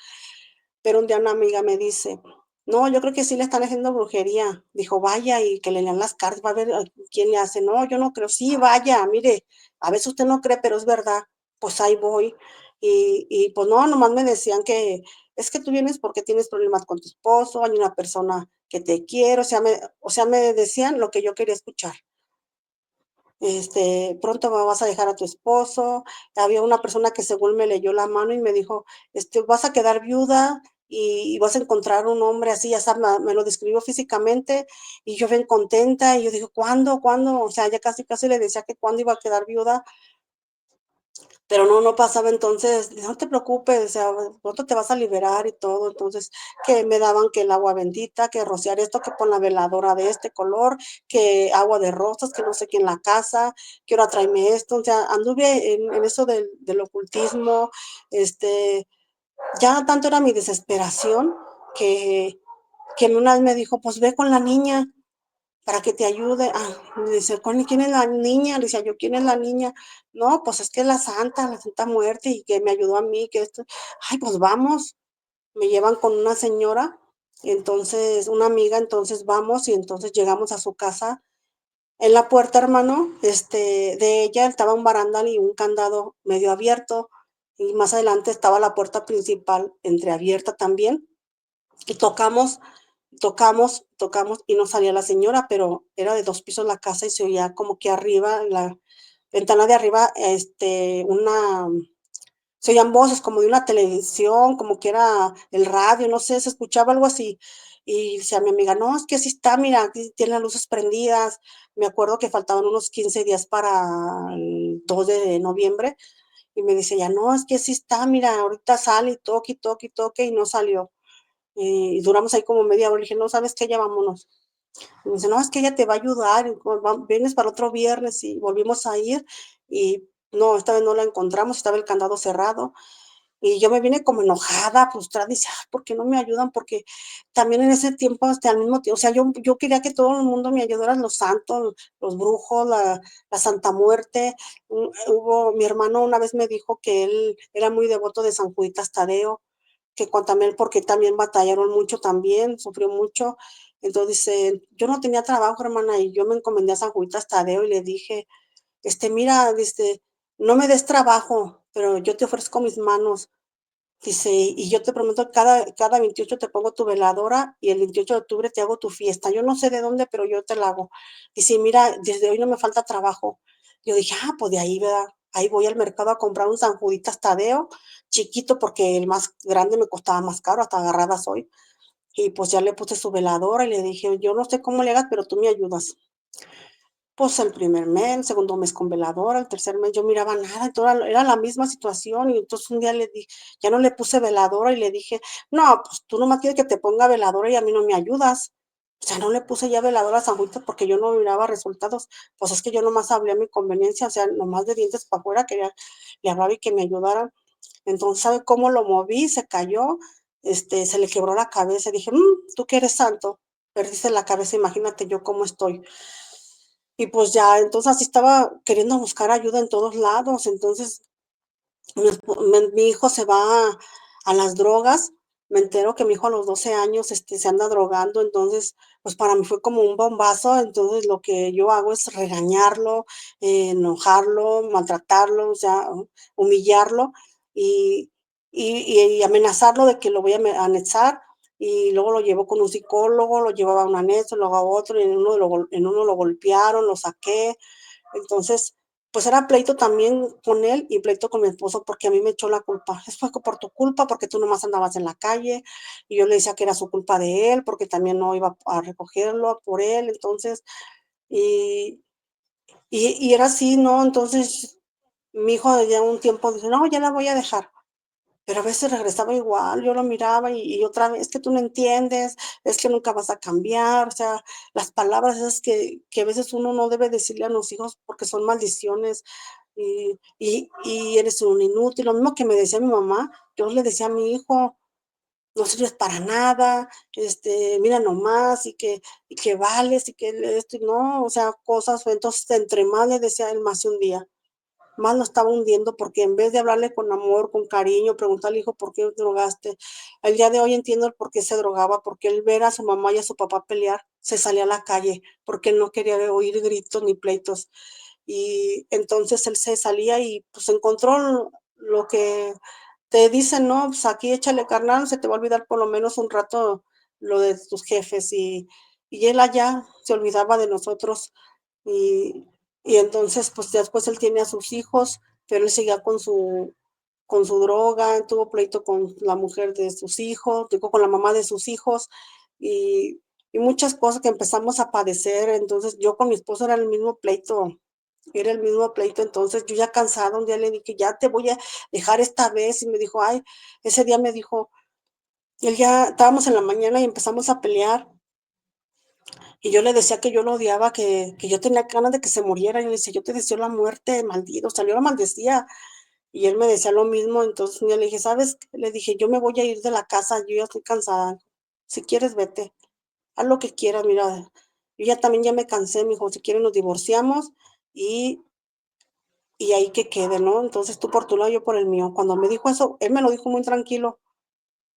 Speaker 2: Pero un día una amiga me dice: No, yo creo que sí le están haciendo brujería. Dijo, vaya y que le lean las cartas, va a ver quién le hace. No, yo no creo. Sí, vaya, mire, a veces usted no cree, pero es verdad. Pues ahí voy. Y pues no, nomás me decían que es que tú vienes porque tienes problemas con tu esposo, hay una persona que te quiere, o sea, me decían lo que yo quería escuchar. Pronto me vas a dejar a tu esposo. Había una persona que según me leyó la mano y me dijo, vas a quedar viuda y vas a encontrar un hombre así, ya sabes, me lo describió físicamente y yo bien contenta y yo digo, ¿cuándo? ¿Cuándo? O sea, ya casi casi le decía que cuándo iba a quedar viuda, pero no, no pasaba. Entonces, no te preocupes, o sea, pronto te vas a liberar y todo. Entonces, que me daban que el agua bendita, que rociar esto, que pon la veladora de este color, que agua de rosas, que no sé qué en la casa, que ahora tráeme esto. O sea, anduve en eso del ocultismo. este, ya tanto era mi desesperación que, que una vez me dijo, pues ve con la niña para que te ayude. Me dice, ¿quién es la niña? Le decía yo, ¿quién es la niña? No, pues es que es la Santa Muerte, y que me ayudó a mí, que esto. Ay, pues vamos. Me llevan con una señora, y entonces, una amiga, entonces vamos, y entonces llegamos a su casa. En la puerta, hermano, de ella estaba un barandal y un candado medio abierto, y más adelante estaba la puerta principal entreabierta también, y tocamos y no salía la señora, pero era de 2 pisos la casa y se oía como que arriba, en la ventana de arriba, se oían voces como de una televisión, como que era el radio, no sé, se escuchaba algo así. Y decía mi amiga, no, es que así está, mira, aquí tiene las luces prendidas. Me acuerdo que faltaban unos 15 días para el 2 de noviembre, y me dice ya, no, es que así está, mira, ahorita sale y toque, y toque, y toque, y no salió. Y duramos ahí como media hora. Le dije, no, ¿sabes qué? Ya vámonos. Y me dice, no, es que ella te va a ayudar. Vienes para otro viernes, y volvimos a ir. Y no, esta vez no la encontramos, estaba el candado cerrado. Y yo me vine como enojada, frustrada, y dice, "Ay, ¿por qué no me ayudan?". Porque también en ese tiempo, al mismo tiempo, o sea, yo quería que todo el mundo me ayudara, los santos, los brujos, la Santa Muerte. Mi hermano una vez me dijo que él era muy devoto de San Juditas Tadeo, que también, porque también batallaron mucho, también sufrió mucho. Entonces dice, yo no tenía trabajo, hermana, y yo me encomendé a San Juditas Tadeo y le dije, mira, no me des trabajo, pero yo te ofrezco mis manos. Dice, y yo te prometo que cada 28 te pongo tu veladora, y el 28 de octubre te hago tu fiesta. Yo no sé de dónde, pero yo te la hago. Dice, mira, desde hoy no me falta trabajo. Yo dije, pues de ahí, ¿verdad? Ahí voy al mercado a comprar un San Juditas Tadeo, chiquito, porque el más grande me costaba más caro, hasta agarrada soy. Y pues ya le puse su veladora y le dije, yo no sé cómo le hagas, pero tú me ayudas. Pues el primer mes, el segundo mes con veladora, el tercer mes yo miraba nada, era la misma situación. Y entonces un día le dije, ya no le puse veladora, y le dije, no, pues tú nomás quieres que te ponga veladora y a mí no me ayudas. O sea, no le puse ya veladora a San Justo porque yo no miraba resultados. Pues es que yo nomás hablé a mi conveniencia, o sea, nomás de dientes para afuera quería, le hablaba y que me ayudaran. Entonces, ¿sabe cómo lo moví? Se cayó, se le quebró la cabeza. Dije, tú que eres santo, perdiste la cabeza, imagínate yo cómo estoy. Y pues ya, entonces así estaba queriendo buscar ayuda en todos lados. Entonces mi hijo se va a las drogas. Me entero que mi hijo a los 12 años se anda drogando. Entonces, pues para mí fue como un bombazo. Entonces lo que yo hago es regañarlo, enojarlo, maltratarlo, o sea, humillarlo, y, y amenazarlo de que lo voy a anexar. Y luego lo llevó con un psicólogo, lo llevaba a un anexo, luego a otro, y en uno lo golpearon, lo saqué. Entonces, pues era pleito también con él y pleito con mi esposo, porque a mí me echó la culpa. Es fue por tu culpa, porque tú nomás andabas en la calle. Y yo le decía que era su culpa de él, porque también no iba a recogerlo por él. Entonces, y, y era así, ¿no? Entonces, mi hijo ya un tiempo dice, no, ya la voy a dejar. Pero a veces regresaba igual, yo lo miraba, y otra vez, es que tú no entiendes, es que nunca vas a cambiar. O sea, las palabras esas que a veces uno no debe decirle a los hijos porque son maldiciones. Y eres un inútil. Lo mismo que me decía mi mamá, yo le decía a mi hijo, no sirves para nada, mira nomás, y que vales, y que esto, y no, o sea, cosas. Entonces, entre más le decía él, más un día. más lo estaba hundiendo, porque en vez de hablarle con amor, con cariño, preguntarle: "Hijo, ¿por qué drogaste?". El día de hoy entiendo el por qué se drogaba, porque él ver a su mamá y a su papá pelear, se salía a la calle, porque él no quería oír gritos ni pleitos. Y entonces él se salía y, pues, encontró lo que te dicen, ¿no? Pues, aquí échale carnal, se te va a olvidar por lo menos un rato lo de tus jefes, y él allá se olvidaba de nosotros, y entonces, pues, ya después él tiene a sus hijos, pero él seguía con su droga, tuvo pleito con la mujer de sus hijos, digo, con la mamá de sus hijos, y muchas cosas que empezamos a padecer. Entonces, yo con mi esposo era el mismo pleito. Entonces, yo ya cansada, un día le dije: "Ya te voy a dejar esta vez", y me dijo: "Ay", ese día me dijo, él ya estábamos en la mañana y empezamos a pelear, y yo le decía que yo lo odiaba, que yo tenía ganas de que se muriera, y le decía: "Yo te deseo la muerte, maldito", o sea, yo lo maldecía, y él me decía lo mismo. Entonces, un día le dije: "¿Sabes qué?", le dije: "Yo me voy a ir de la casa, yo ya estoy cansada, si quieres vete, haz lo que quieras, mira, yo ya también ya me cansé", me dijo: "Si quieres nos divorciamos y ahí que quede, ¿no? Entonces, tú por tu lado, yo por el mío". Cuando me dijo eso, él me lo dijo muy tranquilo,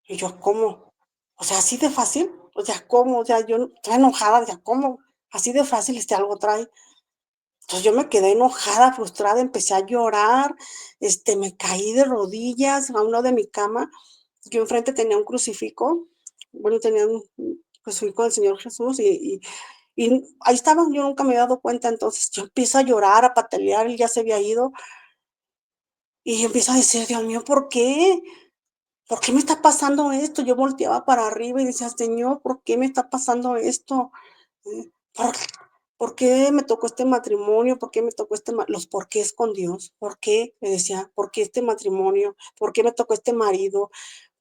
Speaker 2: y yo: "¿Cómo? O sea, ¿así de fácil? O sea, ¿cómo?". O sea, yo estaba enojada, decía: "¿Cómo? Así de fácil, algo trae". Entonces, yo me quedé enojada, frustrada, empecé a llorar, me caí de rodillas a un lado de mi cama. Yo enfrente tenía un crucifijo, bueno, tenía un crucifijo del Señor Jesús, y ahí estaba, yo nunca me había dado cuenta. Entonces, yo empiezo a llorar, a patalear, él ya se había ido, y empiezo a decir: "Dios mío, ¿por qué? ¿Por qué me está pasando esto?". Yo volteaba para arriba y decía: "Señor, ¿por qué me está pasando esto? ¿Por por qué me tocó este matrimonio? ¿Por qué me tocó este ma?". Los porqués con Dios, ¿por qué? Me decía: "¿Por qué este matrimonio? ¿Por qué me tocó este marido?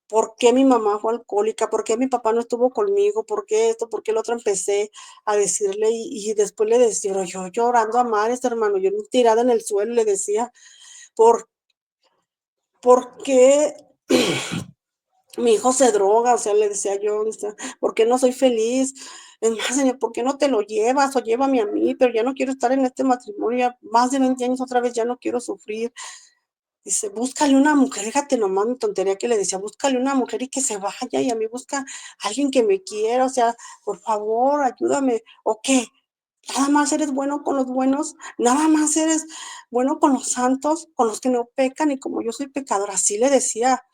Speaker 2: ¿Por qué mi mamá fue alcohólica? ¿Por qué mi papá no estuvo conmigo? ¿Por qué esto? ¿Por qué lo otro?". Empecé a decirle, y después le decía, pero yo llorando a mares, hermano, yo tirada en el suelo le decía: "¿Por qué mi hijo se droga?". O sea, le decía yo, o sea: "¿Por qué no soy feliz? Es más, señor, ¿por qué no te lo llevas o llévame a mí? Pero ya no quiero estar en este matrimonio, ya más de 20 años otra vez, ya no quiero sufrir". Dice: "Búscale una mujer", fíjate nomás mi tontería que le decía: "Búscale una mujer y que se vaya, y a mí busca alguien que me quiera, o sea, por favor, ayúdame". ¿O qué? ¿Nada más eres bueno con los buenos? ¿Nada más eres bueno con los santos, con los que no pecan? Y como yo soy pecadora, así le decía.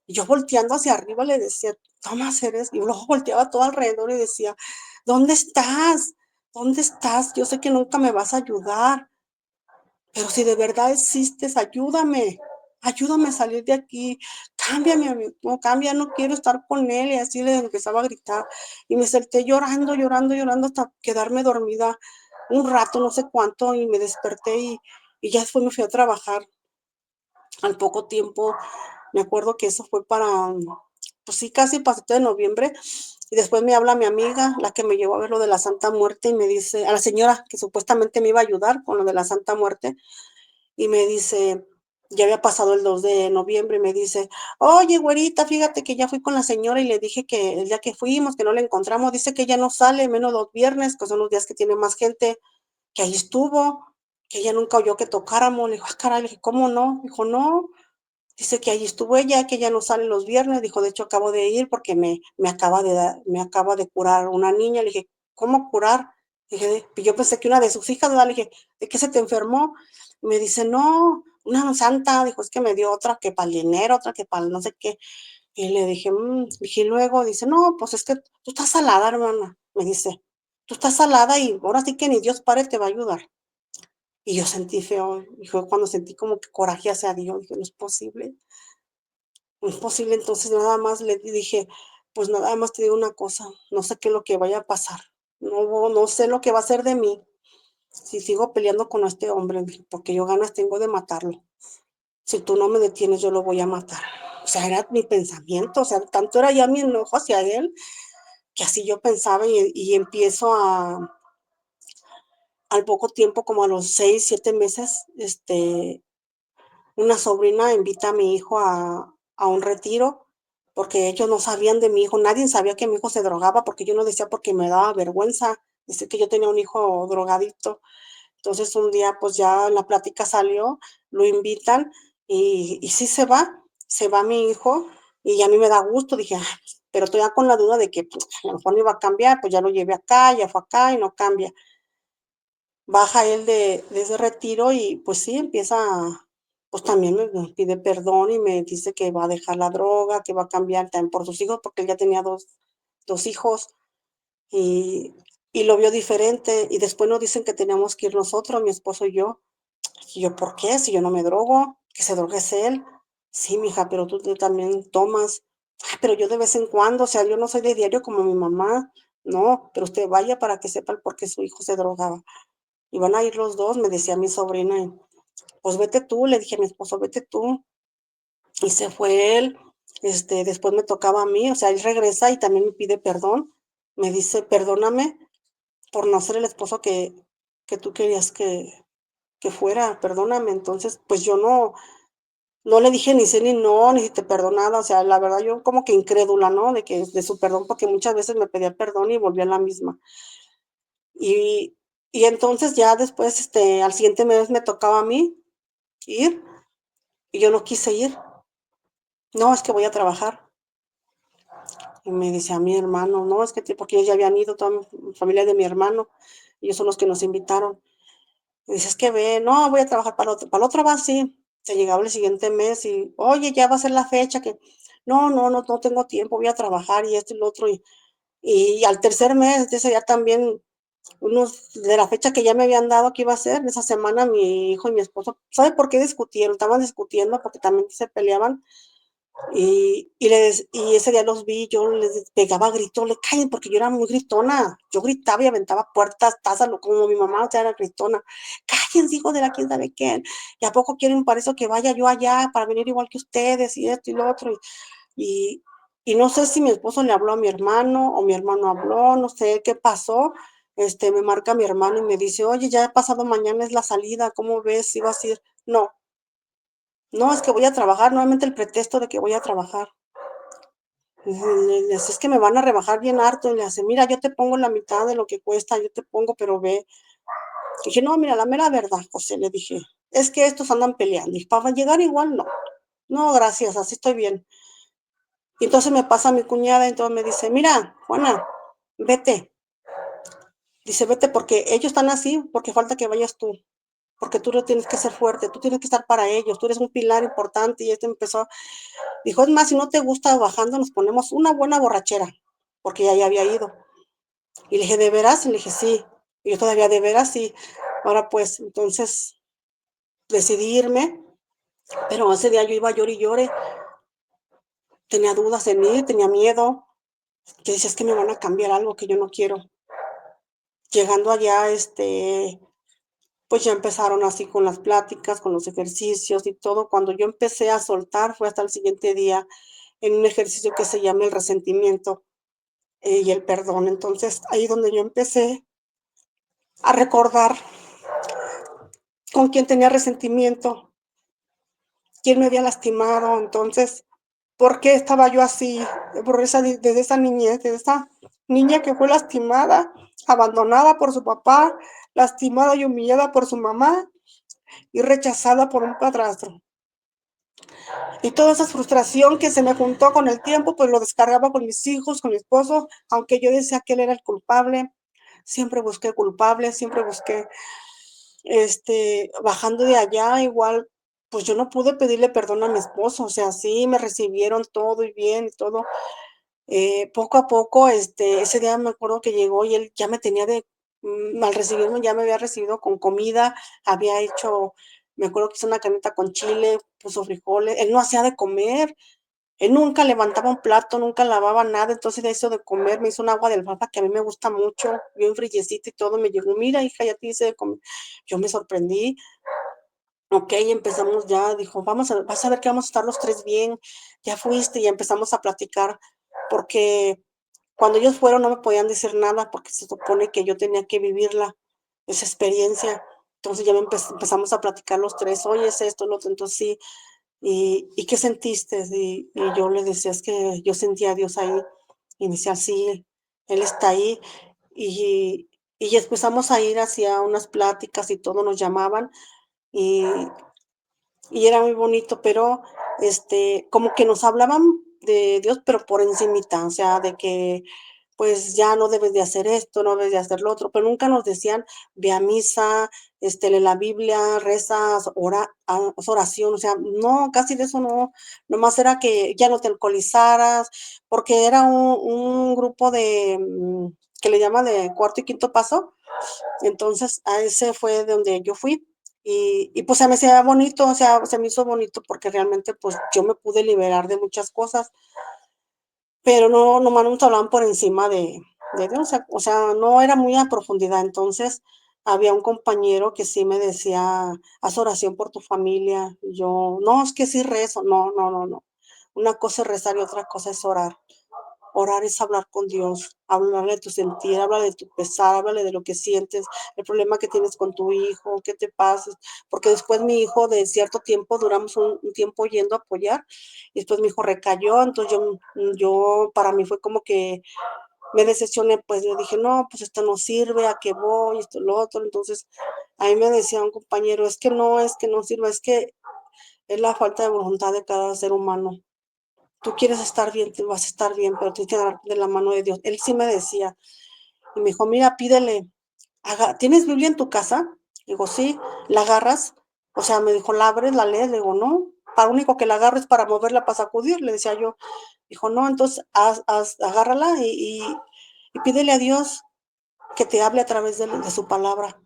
Speaker 2: Y yo volteando hacia arriba le decía: "¿Nada más eres?". Y luego volteaba todo alrededor y decía: "¿Dónde estás? ¿Dónde estás? Yo sé que nunca me vas a ayudar, pero si de verdad existes, ayúdame, ayúdame a salir de aquí, cámbiame a mí, no, cambia, no quiero estar con él". Y así le empezaba a gritar, y me solté llorando, llorando, llorando hasta quedarme dormida un rato, no sé cuánto, y me desperté, y ya después me fui a trabajar. Al poco tiempo, me acuerdo que eso fue para, pues sí, casi pasito de noviembre, y después me habla mi amiga, la que me llevó a ver lo de la Santa Muerte, y me dice, a la señora que supuestamente me iba a ayudar con lo de la Santa Muerte, y me dice, ya había pasado el 2 de noviembre, y me dice: "Oye, güerita, fíjate que ya fui con la señora y le dije que el día que fuimos, que no la encontramos, dice que ella no sale, menos los viernes, que son los días que tiene más gente, que ahí estuvo, que ella nunca oyó que tocáramos". Le dijo: "Ah, caray", le dije: "¿Cómo no?". Dijo: "No, dice que ahí estuvo ella, que ella no sale los viernes". Dijo: "De hecho, acabo de ir porque me acaba de curar una niña". Le dije: "¿Cómo curar?". Dije, y yo pensé que una de sus hijas, ¿verdad? Le dije: "¿De qué se te enfermó?". Y me dice: "No, una santa", dijo: "Es que me dio otra que para el dinero, otra que para el no sé qué". Y le dije: dije, y luego dice: "No, pues es que tú estás salada, hermana", me dice: "Tú estás salada y ahora sí que ni Dios Padre te va a ayudar". Y yo sentí feo, y fue cuando sentí como que coraje hacia Dios. Dije: "No es posible, no es posible". Entonces, nada más le dije: "Pues nada más te digo una cosa, no sé qué es lo que vaya a pasar, no sé lo que va a ser de mí si sigo peleando con este hombre", dije, "porque yo ganas tengo de matarlo. Si tú no me detienes, yo lo voy a matar". O sea, era mi pensamiento, o sea, tanto era ya mi enojo hacia él, que así yo pensaba, y empiezo al poco tiempo, como a los 6 7 meses, una sobrina invita a mi hijo a un retiro, porque ellos no sabían de mi hijo, nadie sabía que mi hijo se drogaba, porque yo no decía porque me daba vergüenza decir que yo tenía un hijo drogadicto. Entonces, un día, pues, ya la plática salió, lo invitan y sí se va mi hijo y a mí me da gusto, dije: "Ay", pero todavía con la duda de que, pues, a lo mejor no iba a cambiar, pues ya lo llevé acá, ya fue acá y no cambia. Baja él de ese retiro y, pues sí, empieza pues también me pide perdón y me dice que va a dejar la droga, que va a cambiar también por sus hijos, porque él ya tenía dos hijos y y lo vio diferente, y después nos dicen que teníamos que ir nosotros, mi esposo y yo. Y yo: "¿Por qué? Si yo no me drogo, que se drogue es él". "Sí, mija, pero tú también tomas". "Ay, pero yo de vez en cuando, o sea, yo no soy de diario como mi mamá". "No, pero usted vaya para que sepa el por qué su hijo se drogaba". "Y van a ir los 2", me decía mi sobrina, y "Pues vete tú", le dije a mi esposo: "Vete tú". Y se fue él, después me tocaba a mí, o sea, él regresa y también me pide perdón. Me dice: "Perdóname por no ser el esposo que tú querías que fuera, perdóname". Entonces, pues yo no le dije ni sí ni no, ni si te perdonaba, o sea, la verdad yo como que incrédula, ¿no? De su perdón, porque muchas veces me pedía perdón y volvía a la misma. Y y entonces ya después, al siguiente mes me tocaba a mí ir, y yo no quise ir. No, es que voy a trabajar. Y me decía mi hermano: "No, es que porque ellos ya habían ido, toda mi familia de mi hermano, ellos son los que nos invitaron". Y dice: "Es que ve, no, voy a trabajar para el otro va, sí". Se llegaba el siguiente mes y: "Oye, ya va a ser la fecha que". No tengo tiempo, voy a trabajar y esto y lo otro". Y al tercer mes, de ese ya también, unos de la fecha que ya me habían dado que iba a ser, esa semana mi hijo y mi esposo, ¿sabe por qué discutieron? Estaban discutiendo porque también se peleaban y ese día los vi, yo les pegaba gritos, le callen, porque yo era muy gritona. Yo gritaba y aventaba puertas, tazas, lo como mi mamá, o sea, era gritona. Cállense, hijo de la quién sabe quién. ¿Y a poco quieren para eso que vaya yo allá para venir igual que ustedes y esto y lo otro? Y y no sé si mi esposo le habló a mi hermano o mi hermano habló, no sé qué pasó. Me marca mi hermano y me dice: "Oye, ya pasado mañana es la salida, ¿cómo ves? ¿Si vas a ir?". No, no, es que voy a trabajar, nuevamente el pretexto de que voy a trabajar. Le hace: "Es que me van a rebajar bien harto", y le hace: "Mira, yo te pongo la mitad de lo que cuesta, yo te pongo, pero ve". Dije: "No, mira, la mera verdad, José", le dije: "Es que estos andan peleando, y para llegar igual no. No, gracias, así estoy bien". Y entonces me pasa mi cuñada, entonces me dice: "Mira, Juana, vete". Dice: "Vete porque ellos están así, porque falta que vayas tú, porque tú no tienes que ser fuerte, tú tienes que estar para ellos, tú eres un pilar importante". Y empezó, dijo: "Es más, si no te gusta bajando, nos ponemos una buena borrachera", porque ella ya había ido. Y le dije: "¿De veras?". Y le dije: "Sí". Y yo todavía: "¿De veras?". Sí. Ahora, pues, entonces decidí irme, pero ese día yo iba llore y llore, tenía dudas en mí, tenía miedo. Yo decía: "Es que me van a cambiar algo que yo no quiero". Llegando allá, pues ya empezaron así con las pláticas, con los ejercicios y todo. Cuando yo empecé a soltar, fue hasta el siguiente día en un ejercicio que se llama el resentimiento, y el perdón. Entonces, ahí donde yo empecé a recordar con quién tenía resentimiento, quién me había lastimado. Entonces, ¿por qué estaba yo así? Por esa desde esa niñez, desde esa niña que fue lastimada, abandonada por su papá, lastimada y humillada por su mamá y rechazada por un padrastro. Y toda esa frustración que se me juntó con el tiempo, pues lo descargaba con mis hijos, con mi esposo, aunque yo decía que él era el culpable, siempre busqué culpables, siempre busqué, bajando de allá, igual, pues yo no pude pedirle perdón a mi esposo, o sea, sí me recibieron todo y bien y todo. Poco a poco, ese día me acuerdo que llegó y él ya me tenía al recibirme ya me había recibido con comida, había hecho, me acuerdo que hizo una carnita con chile, puso frijoles, él no hacía de comer, él nunca levantaba un plato, nunca lavaba nada, entonces le hizo de comer, me hizo un agua de alfalfa que a mí me gusta mucho, bien friecita y todo, me llegó: "Mira, hija, ya te hice de comer". Yo me sorprendí. Okey, empezamos ya, dijo: "Vas a ver que vamos a estar los 3 bien". Ya fuiste, y empezamos a platicar, porque cuando ellos fueron no me podían decir nada, porque se supone que yo tenía que vivirla, esa experiencia. Entonces ya empezamos a platicar los 3: "Oye, es esto, lo otro". Entonces sí, ¿y qué sentiste? Y yo le decía: "Es que yo sentí a Dios ahí". Y me decía: "Sí, Él está ahí". Y y empezamos a ir hacia unas pláticas y todo, nos llamaban, y y era muy bonito, pero, como que nos hablaban de Dios, pero por encimita, o sea, de que, pues, ya no debes de hacer esto, no debes de hacer lo otro, pero nunca nos decían: "Ve a misa, lee la Biblia, rezas, haz oración", o sea, no, casi de eso no, nomás era que ya no te alcoholizaras, porque era un grupo de, que le llaman de cuarto y quinto paso, entonces, a ese fue donde yo fui, pues, se me hacía bonito, o sea, se me hizo bonito porque realmente, pues, yo me pude liberar de muchas cosas, pero no, nomás nos hablaban por encima de Dios, o sea, no era muy a profundidad. Entonces, había un compañero que sí me decía: "Haz oración por tu familia", y yo: "No, es que sí rezo", no, no, no, no. Una cosa es rezar y otra cosa es orar. Orar es hablar con Dios, hablarle de tu sentir, habla de tu pesar, háblale de lo que sientes, el problema que tienes con tu hijo, qué te pasa. Porque después mi hijo de cierto tiempo, duramos un tiempo yendo a apoyar, y después mi hijo recayó, entonces yo para mí fue como que me decepcioné, pues yo dije: "No, pues esto no sirve, ¿a qué voy?", esto, lo otro. Entonces, a mí me decía un compañero: es que no sirve, es que es la falta de voluntad de cada ser humano". Tú quieres estar bien, tú vas a estar bien, pero tienes que agarrarte de la mano de Dios. Él sí me decía, y me dijo: "Mira, pídele, ¿tienes Biblia en tu casa?". Digo: "Sí". ¿La agarras? O sea, me dijo: "¿La abres, la lees?". Le digo: "No, para único que la agarres para moverla, para sacudir", le decía yo. Dijo: "No, entonces agárrala y pídele a Dios que te hable a través de su palabra".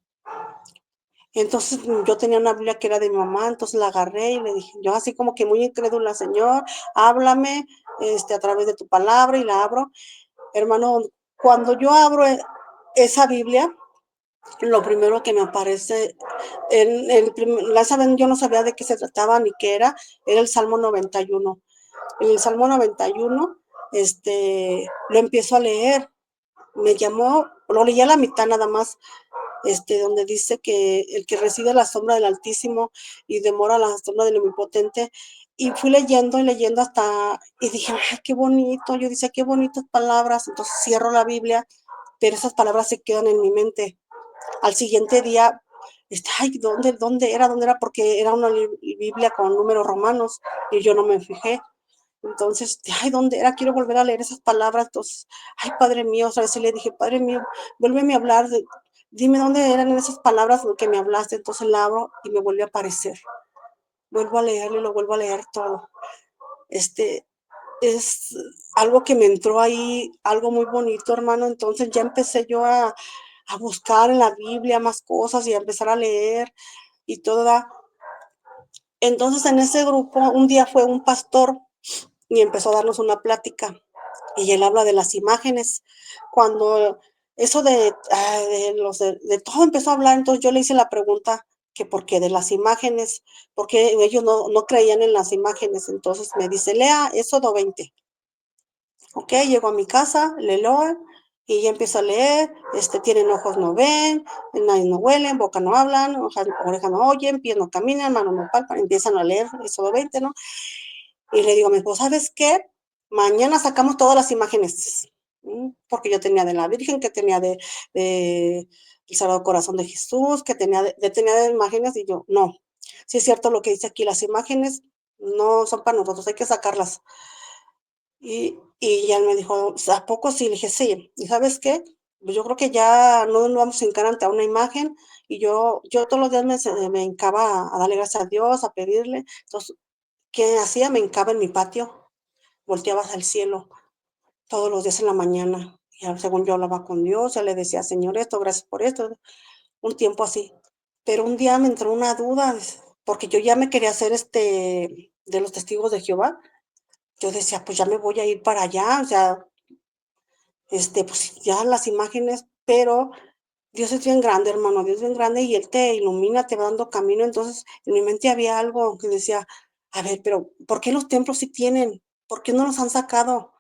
Speaker 2: Entonces, yo tenía una Biblia que era de mi mamá, entonces la agarré y le dije, yo así como que muy incrédula: "Señor, háblame, a través de tu palabra", y la abro. Hermano, cuando yo abro esa Biblia, lo primero que me aparece esa vez yo no sabía de qué se trataba ni qué era el Salmo 91. En el Salmo 91, lo empiezo a leer, lo leí a la mitad nada más, donde dice que el que reside a la sombra del Altísimo y demora a la sombra del Omnipotente. Y fui leyendo y leyendo hasta, y dije: "Ay, qué bonito". Yo decía: "Qué bonitas palabras". Entonces cierro la Biblia, pero esas palabras se quedan en mi mente. Al siguiente día, ay, ¿dónde era? ¿Dónde era? Porque era una Biblia con números romanos y yo no me fijé. Entonces, ay, ¿dónde era? Quiero volver a leer esas palabras. Entonces, ay, Padre mío, otra vez le dije: "Padre mío, vuélveme a hablar, dime dónde eran esas palabras que me hablaste". Entonces la abro y me vuelve a aparecer. Vuelvo a leerlo y lo vuelvo a leer todo. Este, es algo que me entró ahí, algo muy bonito, hermano. Entonces ya empecé yo a buscar en la Biblia más cosas y a empezar a leer y todo. Entonces en ese grupo un día fue un pastor y empezó a darnos una plática. Y él habla de las imágenes. Cuando eso de todo empezó a hablar, entonces yo le hice la pregunta que por qué de las imágenes, porque ellos no creían en las imágenes. Entonces me dice: "Lea Éxodo 20". Okey, llego a mi casa, le leo y ya empiezo a leer, tienen ojos, no ven, nariz no huelen, boca no hablan, oreja no oyen, pies no caminan, mano no palpan, empiezan a leer Éxodo 20, ¿no? Y le digo a mi esposo: "¿Sabes qué? Mañana sacamos todas las imágenes", porque yo tenía de la Virgen, que tenía de el Sagrado Corazón de Jesús, que tenía de imágenes, y yo: "No, sí es cierto lo que dice aquí, las imágenes no son para nosotros, hay que sacarlas". Y él me dijo: "¿A poco sí?". Le dije: "Sí". ¿Y sabes qué? Pues yo creo que ya no nos vamos a hincar ante una imagen, y yo todos los días me hincaba a darle gracias a Dios, a pedirle. Entonces, ¿qué hacía? Me hincaba en mi patio, volteaba hacia el cielo todos los días en la mañana. Ya según yo hablaba con Dios, ya le decía: "Señor, esto, gracias por esto", un tiempo así. Pero un día me entró una duda, porque yo ya me quería hacer, de los testigos de Jehová. Yo decía: "Pues ya me voy a ir para allá", o sea, pues ya las imágenes, pero Dios es bien grande, hermano, Dios es bien grande y Él te ilumina, te va dando camino. Entonces, en mi mente había algo que decía: "A ver, pero, ¿por qué los templos sí tienen? ¿Por qué no los han sacado?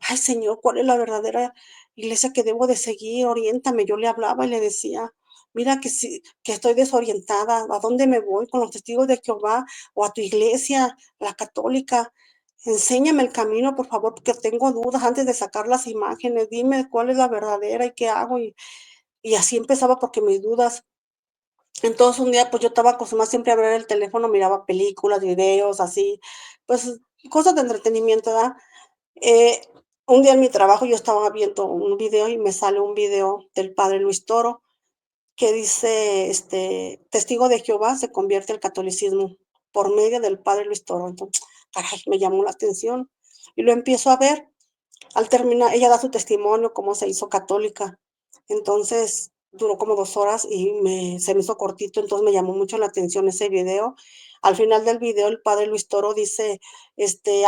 Speaker 2: Ay, Señor, ¿cuál es la verdadera iglesia que debo de seguir? Oriéntame". Yo le hablaba y le decía: "Mira que sí, que estoy desorientada, ¿a dónde me voy? ¿Con los testigos de Jehová o a tu iglesia, la católica? Enséñame el camino, por favor, porque tengo dudas antes de sacar las imágenes. Dime cuál es la verdadera y qué hago". Y así empezaba, porque mis dudas. Entonces, un día, pues, yo estaba acostumbrada siempre a ver el teléfono, miraba películas, videos, así, pues, cosas de entretenimiento, ¿verdad? Eh, un día en mi trabajo yo estaba viendo un video y me sale un video del padre Luis Toro que dice, testigo de Jehová se convierte al catolicismo por medio del padre Luis Toro. Entonces, caray, me llamó la atención y lo empiezo a ver. Al terminar, ella da su testimonio, cómo se hizo católica. Entonces, duró como 2 horas y se me hizo cortito, entonces me llamó mucho la atención ese video. Al final del video, el padre Luis Toro dice,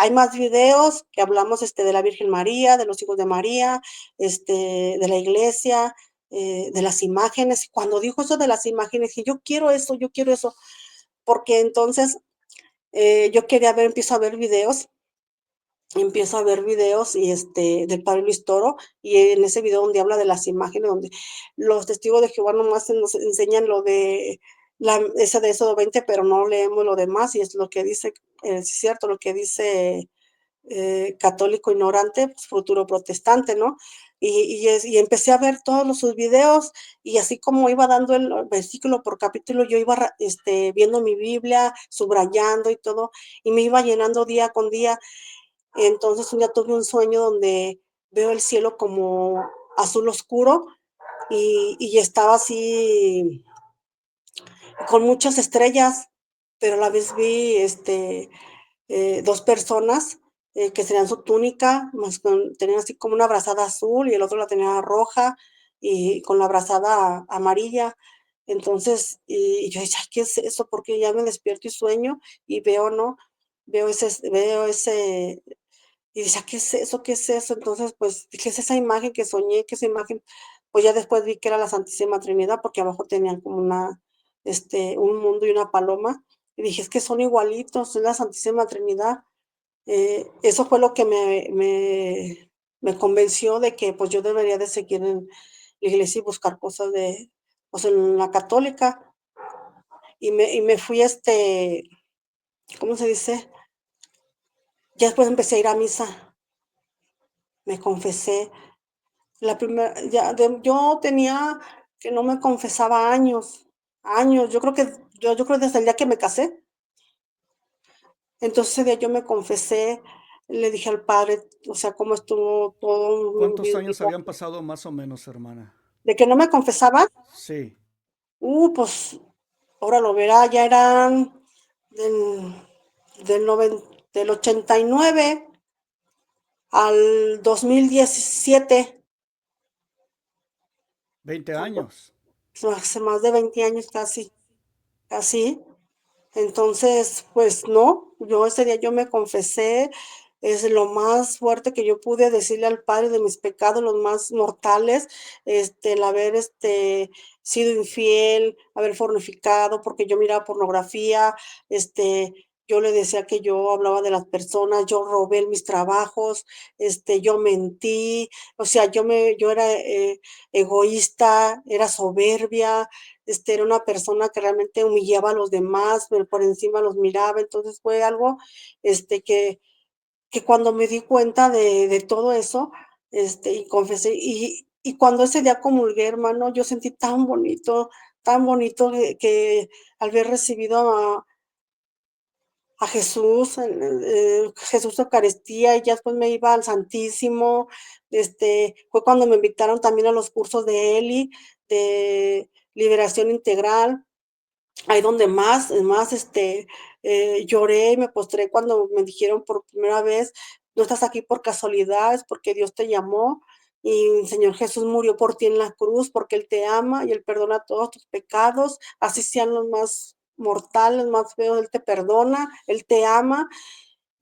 Speaker 2: hay más videos que hablamos, de la Virgen María, de los hijos de María, de la iglesia, de las imágenes. Cuando dijo eso de las imágenes, dije, yo quiero eso, porque entonces yo quería ver, empiezo a ver videos y del padre Luis Toro, y en ese video donde habla de las imágenes, donde los testigos de Jehová nomás nos enseñan lo de ese de Éxodo 20, pero no leemos lo demás, y es lo que dice, es cierto, lo que dice católico ignorante, pues, futuro protestante, ¿no? Y empecé a ver todos sus videos, y así como iba dando el versículo por capítulo, yo iba viendo mi Biblia, subrayando y todo, y me iba llenando día con día. Entonces, un día tuve un sueño donde veo el cielo como azul oscuro y estaba así con muchas estrellas, pero a la vez vi 2 personas que tenían su túnica, tenían así como una brazada azul y el otro la tenía roja y con la brazada amarilla. Entonces, y yo decía, "Ay, ¿qué es eso?", porque ya me despierto y sueño y veo, ¿no? Veo ese y decía: "¿Qué es eso? ¿Qué es eso?". Entonces, pues, dije: "Es esa imagen que soñé, que esa imagen". Pues ya después vi que era la Santísima Trinidad, porque abajo tenían como un mundo y una paloma, y dije: "Es que son igualitos, es la Santísima Trinidad". Eso fue lo que me convenció de que, pues, yo debería de seguir en la iglesia y buscar cosas pues, en la católica, y me fui, ¿cómo se dice? Ya después empecé a ir a misa, me confesé. La primera, yo tenía que no me confesaba años, años, yo creo desde el día que me casé. Entonces, ese día yo me confesé, le dije al padre, o sea, cómo estuvo todo
Speaker 1: ¿Cuántos
Speaker 2: mi
Speaker 1: años
Speaker 2: vida.
Speaker 1: habían pasado más o menos, hermana?
Speaker 2: De que no me confesaba,
Speaker 1: Sí,
Speaker 2: pues, ahora lo verá, ya eran del del noven del 89 al 2017,
Speaker 1: 20 años.
Speaker 2: hace más de 20 años casi, casi. Entonces, pues no, yo ese día yo me confesé, es lo más fuerte que yo pude decirle al Padre de mis pecados, los más mortales, el haber, sido infiel, haber fornificado, porque yo miraba pornografía, yo le decía que yo hablaba de las personas, yo robé en mis trabajos, yo mentí, o sea, yo era egoísta, era soberbia, era una persona que realmente humillaba a los demás, pero por encima los miraba. Entonces fue algo, que cuando me di cuenta de todo eso, y confesé, y cuando ese día comulgué, hermano, yo sentí tan bonito que al haber recibido a Jesús, Jesús Eucaristía, y ya después me iba al Santísimo. Fue cuando me invitaron también a los cursos de Eli, de liberación integral. Ahí donde más, lloré y me postré cuando me dijeron por primera vez: "No estás aquí por casualidad, es porque Dios te llamó, y el Señor Jesús murió por ti en la cruz, porque Él te ama y Él perdona todos tus pecados, así sean los más mortales, más feos, Él te perdona, Él te ama".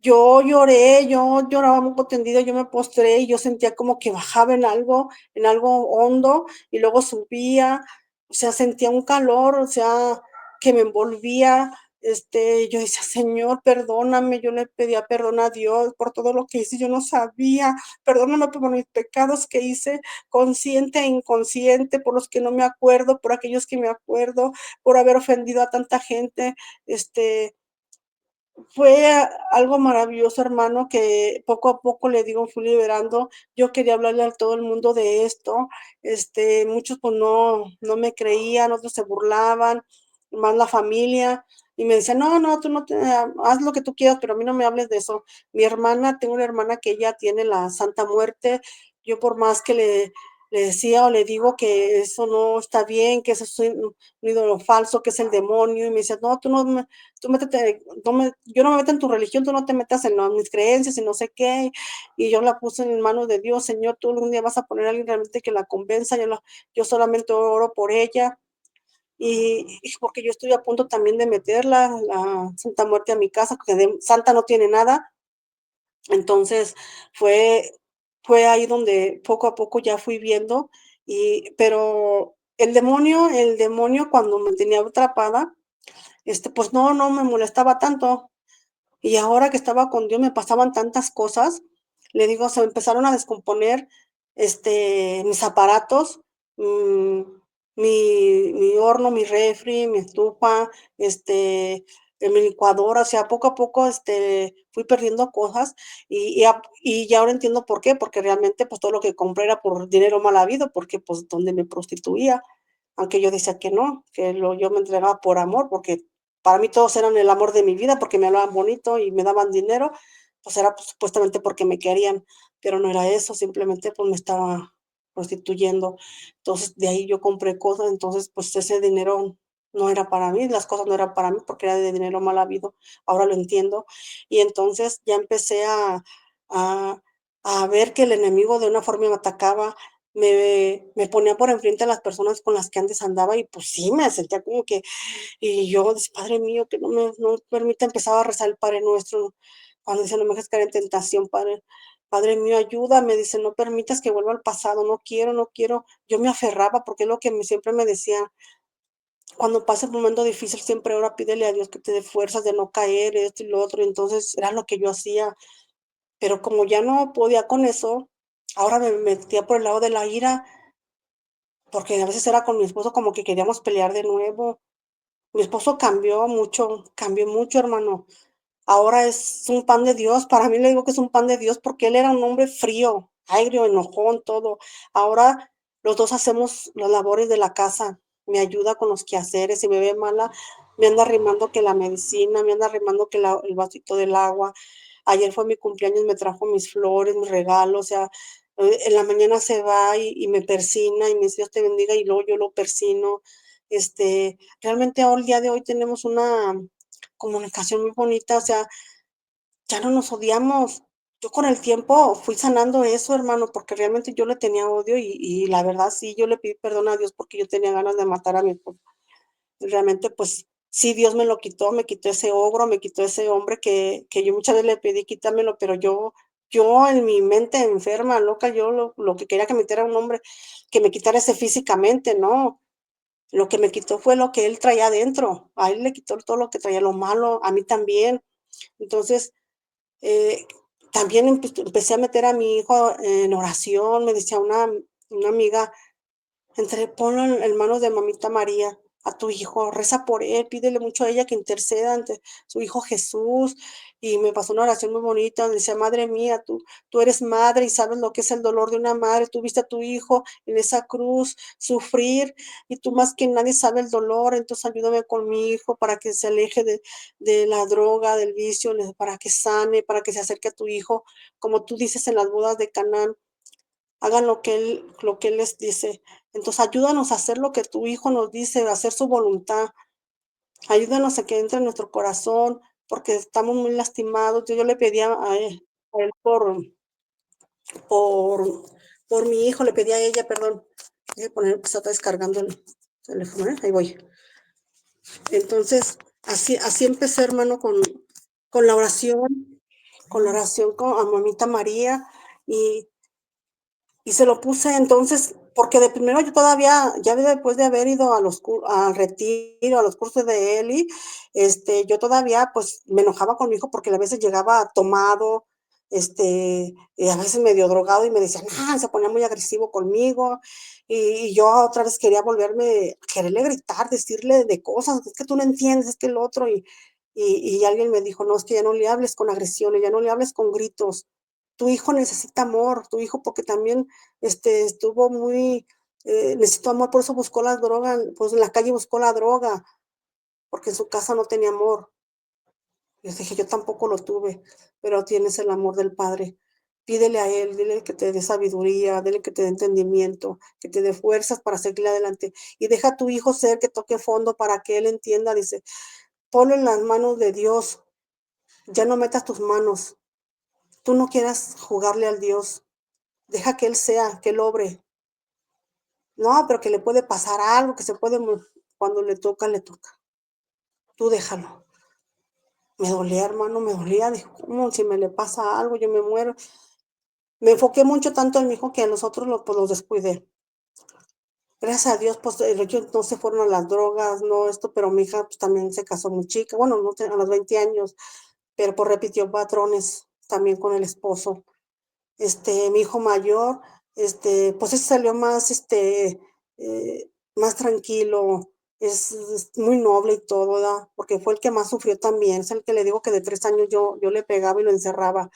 Speaker 2: Yo lloré, yo lloraba muy tendido, yo me postré y yo sentía como que bajaba en algo hondo y luego subía, o sea, sentía un calor, o sea, que me envolvía. Yo decía: "Señor, perdóname", yo le pedía perdón a Dios por todo lo que hice, yo no sabía, perdóname por mis pecados que hice consciente e inconsciente, por los que no me acuerdo, por aquellos que me acuerdo, por haber ofendido a tanta gente. Fue algo maravilloso, hermano, que poco a poco, le digo, fui liberando. Yo quería hablarle a todo el mundo de esto, muchos, pues, no me creían, otros se burlaban, más la familia, y me decía, no, no, tú no te, haz lo que tú quieras, pero a mí no me hables de eso. Mi hermana, tengo una hermana que ella tiene la Santa Muerte, yo por más que le decía o le digo que eso no está bien, que eso es un ídolo falso, que es el demonio, y me decía, no, tú métete, yo no me meto en tu religión, tú no te metas en mis creencias y no sé qué, y yo la puse en manos de Dios, Señor, tú algún día vas a poner a alguien realmente que la convenza, yo solamente oro por ella, y porque yo estoy a punto también de meter la Santa Muerte a mi casa, porque de santa no tiene nada. Entonces, fue fue ahí donde poco a poco ya fui viendo, pero el demonio cuando me tenía atrapada, pues no me molestaba tanto. Y ahora que estaba con Dios me pasaban tantas cosas, le digo, se me empezaron a descomponer, mis aparatos, mm, mi horno, mi refri, mi estufa, mi licuadora, o sea, poco a poco, fui perdiendo cosas y ya ahora entiendo por qué, porque realmente, pues, todo lo que compré era por dinero mal habido, porque, pues, donde me prostituía, aunque yo decía que no, yo me entregaba por amor, porque para mí todos eran el amor de mi vida, porque me hablaban bonito y me daban dinero, pues era, pues, supuestamente porque me querían, pero no era eso, simplemente, pues, me estaba prostituyendo. Entonces, de ahí yo compré cosas, entonces, pues, ese dinero no era para mí, las cosas no eran para mí, porque era de dinero mal habido, ahora lo entiendo. Y entonces ya empecé a a ver que el enemigo de una forma me atacaba, me ponía por enfrente a las personas con las que antes andaba y, pues sí, me sentía como que y yo decía: "Padre mío, que no permita", empezaba a rezar el Padre Nuestro, cuando dice: "No me dejes caer en tentación, Padre mío, ayúdame", dice: "No permitas que vuelva al pasado, no quiero, no quiero". Yo me aferraba, porque es lo que siempre me decía: "Cuando pases un momento difícil, siempre ora, pídele a Dios que te dé fuerzas de no caer", esto y lo otro, y entonces era lo que yo hacía. Pero como ya no podía con eso, ahora me metía por el lado de la ira, porque a veces era con mi esposo como que queríamos pelear de nuevo. Mi esposo cambió mucho, hermano. Ahora es un pan de Dios. Para mí le digo que es un pan de Dios porque él era un hombre frío, agrio, enojón, todo. Ahora los 2 hacemos las labores de la casa. Me ayuda con los quehaceres. Si me ve mala, me anda arrimando que la medicina, me anda arrimando que el vasito del agua. Ayer fue mi cumpleaños, me trajo mis flores, mis regalos, o sea, en la mañana se va y me persina y me dice: "Dios te bendiga", y luego yo lo persino. Realmente ahora, el día de hoy, tenemos una comunicación muy bonita, o sea, ya no nos odiamos. Yo con el tiempo fui sanando eso, hermano, porque realmente yo le tenía odio y la verdad sí, yo le pedí perdón a Dios porque yo tenía ganas de matar a mi esposo. Realmente, pues sí, Dios me lo quitó, me quitó ese ogro, me quitó ese hombre que yo muchas veces le pedí quítamelo, pero yo en mi mente enferma, loca, yo lo que quería que me quitara un hombre, que me quitara ese físicamente, no. Lo que me quitó fue lo que él traía adentro. A él le quitó todo lo que traía, lo malo, a mí también. Entonces, eh, también empecé a meter a mi hijo en oración, me decía una amiga, ponlo en manos de mamita María, a tu hijo, reza por él, pídele mucho a ella que interceda ante su hijo Jesús. Y me pasó una oración muy bonita, donde decía: "Madre mía, tú eres madre y sabes lo que es el dolor de una madre. Tú viste a tu hijo en esa cruz sufrir, y tú más que nadie sabes el dolor. Entonces ayúdame con mi hijo para que se aleje de la droga, del vicio, para que sane, para que se acerque a tu hijo, como tú dices en las bodas de Canaán, hagan lo que él les dice. Entonces, ayúdanos a hacer lo que tu hijo nos dice, a hacer su voluntad. Ayúdanos a que entre en nuestro corazón, porque estamos muy lastimados". Yo le pedía a él por por mi hijo, le pedí a ella, perdón. Voy a poner que se está descargando el teléfono, ahí voy. Entonces, así empecé, hermano, con la oración, con a mamita María, y Y se lo puse entonces, porque de primero yo todavía, ya después de haber ido al retiro, a los cursos de Eli, yo todavía, pues, me enojaba con mi hijo porque a veces llegaba tomado, y a veces medio drogado y me decía: "No", se ponía muy agresivo conmigo, y yo otra vez quería quererle gritar, decirle de cosas: "Es que tú no entiendes, es que el otro", y alguien me dijo: "No, es que ya no le hables con agresiones, ya no le hables con gritos. Tu hijo necesita amor, tu hijo", porque también estuvo muy, necesitó amor, por eso buscó la droga, pues, en la calle buscó la droga. porque en su casa no tenía amor. Les dije: "Yo tampoco lo tuve, pero tienes el amor del Padre. Pídele a Él, dile que te dé sabiduría, dile que te dé entendimiento, que te dé fuerzas para seguir adelante. Y deja a tu hijo ser que toque fondo para que él entienda", dice, "ponlo en las manos de Dios, ya no metas tus manos. Tú no quieras jugarle al Dios, deja que Él sea, que Él obre. No, pero que le puede pasar algo, que se puede mu cuando le toca, le toca. Tú déjalo". Me dolía, hermano, me dolía, dije: "¿Cómo? Si me le pasa algo, yo me muero". Me enfoqué mucho tanto en mi hijo que a los otros pues, los descuidé. Gracias a Dios, pues, ellos no se fueron a las drogas, no esto, pero mi hija, pues, también se casó muy chica, bueno, no sé, a los 20 años, pero, pues, repitió patrones también con el esposo. Mi hijo mayor, pues, ese salió más, más tranquilo, es muy noble y todo, ¿verdad? Porque fue el que más sufrió también, es el que le digo que de 3 años yo le pegaba y lo encerraba.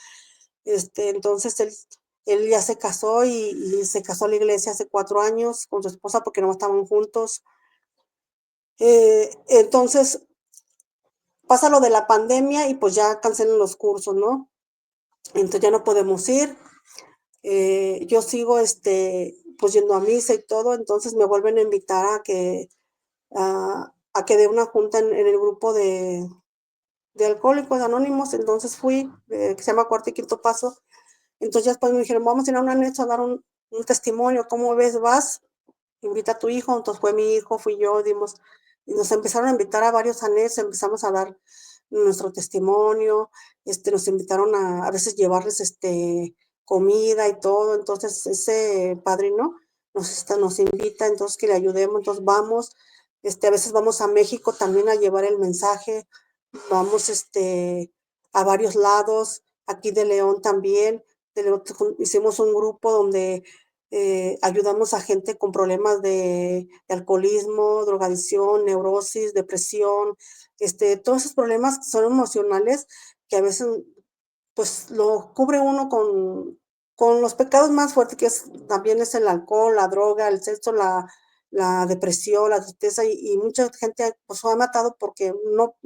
Speaker 2: Entonces él ya se casó y se casó a la iglesia hace 4 años con su esposa porque no estaban juntos. Entonces pasa lo de la pandemia y, pues, ya cancelan los cursos, ¿no? Entonces ya no podemos ir. Yo sigo, pues, yendo a misa y todo, entonces me vuelven a invitar a que dé una junta en el grupo de Alcohólicos Anónimos, entonces fui, que se llama Cuarto y Quinto Paso. Entonces, ya después me dijeron: "Vamos a ir a un anexo a dar un testimonio, ¿cómo ves? ¿Vas? Invita a tu hijo". Entonces, fue mi hijo, fui yo, dimos y nos empezaron a invitar a varios anexos, empezamos a dar nuestro testimonio, nos invitaron a veces llevarles, comida y todo. Entonces, ese padrino nos invita, entonces, que le ayudemos, entonces vamos, a veces vamos a México también a llevar el mensaje, vamos, a varios lados, aquí de León también, de León hicimos un grupo donde, ayudamos a gente con problemas de alcoholismo, drogadicción, neurosis, depresión, todos esos problemas que son emocionales que a veces, pues, lo cubre uno con los pecados más fuertes, que también es el alcohol, la droga, el sexo, la depresión, la tristeza, y mucha gente, pues, se ha matado porque no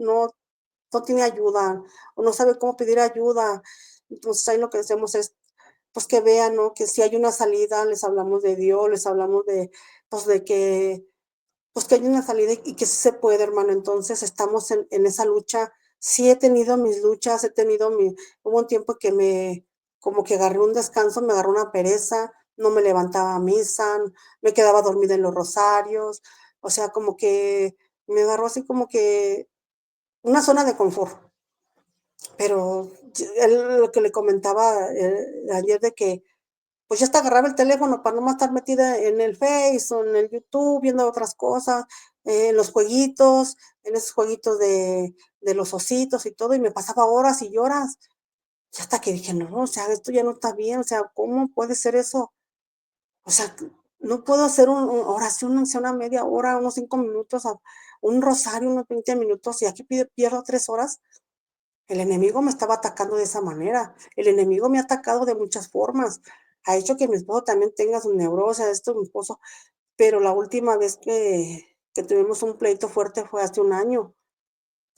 Speaker 2: tiene ayuda, o no sabe cómo pedir ayuda. Entonces, ahí lo que hacemos es, pues, que vean, ¿no? Que si hay una salida, les hablamos de Dios, les hablamos de, pues, de que, pues, que hay una salida y que sí se puede, hermano. Entonces, estamos en esa lucha. Sí he tenido mis luchas, hubo un tiempo que como que agarré un descanso, me agarró una pereza, no me levantaba a misa, me quedaba dormida en los rosarios, o sea, como que me agarró así como que una zona de confort. Pero lo que le comentaba, ayer de que, pues, ya hasta agarraba el teléfono para no más estar metida en el Face o en el YouTube viendo otras cosas, en los jueguitos, en esos jueguitos de los ositos y todo, y me pasaba horas y horas. Y hasta que dije: "No, o sea, esto ya no está bien, o sea, ¿cómo puede ser eso?". O sea, no puedo hacer un oración, aunque sea una media hora, unos 5 minutos, un rosario, unos 20 minutos, y aquí pierdo 3 horas. El enemigo me estaba atacando de esa manera. El enemigo me ha atacado de muchas formas. Ha hecho que mi esposo también tenga su neurosis, esto, mi esposo. Pero la última vez que tuvimos un pleito fuerte fue hace un año.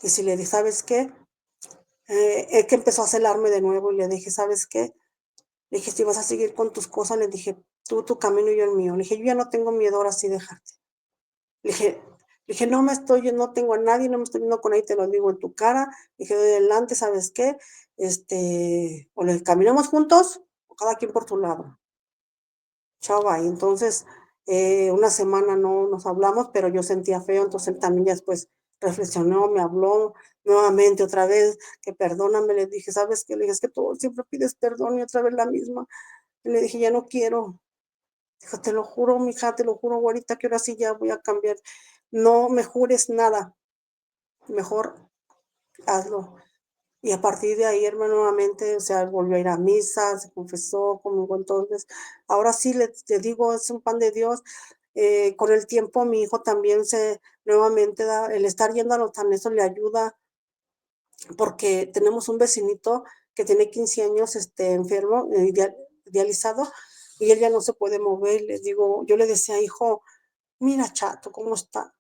Speaker 2: Y si le dije: "¿Sabes qué?". Es que empezó a celarme de nuevo y le dije: "¿Sabes qué?". Le dije: "Si vas a seguir con tus cosas", le dije: "Tú tu camino y yo el mío". Le dije: "Yo ya no tengo miedo ahora sí dejarte". Le dije no tengo a nadie, no me estoy viendo con nadie, te lo digo en tu cara. Le dije: "De adelante, ¿sabes qué? O le caminamos juntos, o cada quien por su lado. Chao, bye". Entonces, una semana no nos hablamos, pero yo sentía feo, entonces él también ya después reflexionó, me habló nuevamente otra vez, que perdóname, le dije: "¿Sabes qué?". Le dije: "Es que tú siempre pides perdón y otra vez la misma". Y le dije: "Ya no quiero". Dijo: "Te lo juro, mija, te lo juro, güerita, que ahora sí ya voy a cambiar. No me jures nada, mejor hazlo". Y a partir de ahí, hermano, nuevamente, o sea, volvió a ir a misa, se confesó conmigo. Entonces, ahora sí le digo, es un pan de Dios. Con el tiempo, mi hijo también nuevamente el estar yendo a los anexos le ayuda, porque tenemos un vecinito que tiene 15 años, enfermo, dializado, y él ya no se puede mover. Le digo, yo le decía: "Hijo, mira, chato, cómo está".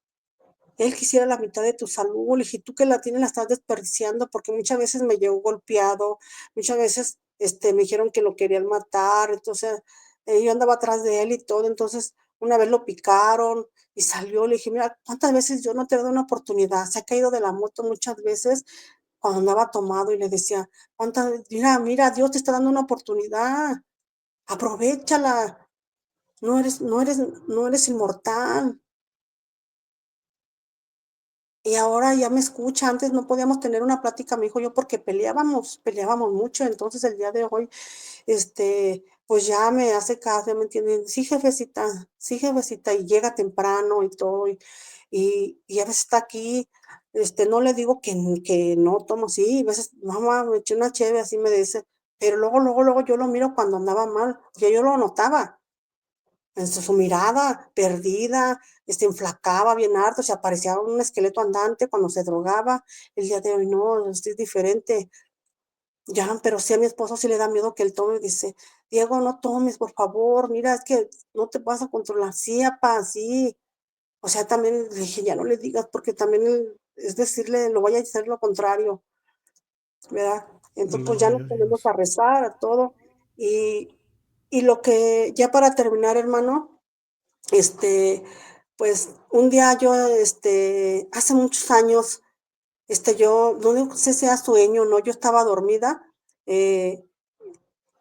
Speaker 2: él quisiera la mitad de tu salud. Le dije, tú que la tienes la estás desperdiciando, porque muchas veces me llegó golpeado, muchas veces me dijeron que lo querían matar, entonces yo andaba atrás de él y todo, entonces una vez lo picaron y salió, le dije, mira, ¿cuántas veces yo no te he dado una oportunidad? Se ha caído de la moto muchas veces cuando andaba tomado y le decía, mira, mira, Dios te está dando una oportunidad, aprovéchala, no eres inmortal. Y ahora ya me escucha, antes no podíamos tener una plática, me dijo yo, porque peleábamos mucho, entonces el día de hoy, pues ya me hace caso, ya me entiende, sí, jefecita, y llega temprano y todo, y a veces está aquí, no le digo que no tomo, sí, a veces, mamá, me eché una cheve, así me dice, pero luego yo lo miro cuando andaba mal, ya yo lo notaba. Su mirada perdida, enflacaba bien harto, se aparecía un esqueleto andante cuando se drogaba. El día de hoy no, es diferente. Ya, pero sí a mi esposo sí le da miedo que él tome, dice: "Diego, no tomes, por favor, mira, es que no te vas a controlar". Sí, apá, sí. O sea, también le dije: "Ya no le digas", porque también es decirle, lo vaya a hacer lo contrario, ¿verdad? Entonces, pues ya nos
Speaker 1: Gloria a
Speaker 2: ponemos a
Speaker 1: Dios.
Speaker 2: rezar, a todo. Y lo que ya para terminar, hermano, este, pues, un día yo, hace muchos años, yo no sé si sea sueño o no, yo estaba dormida, eh,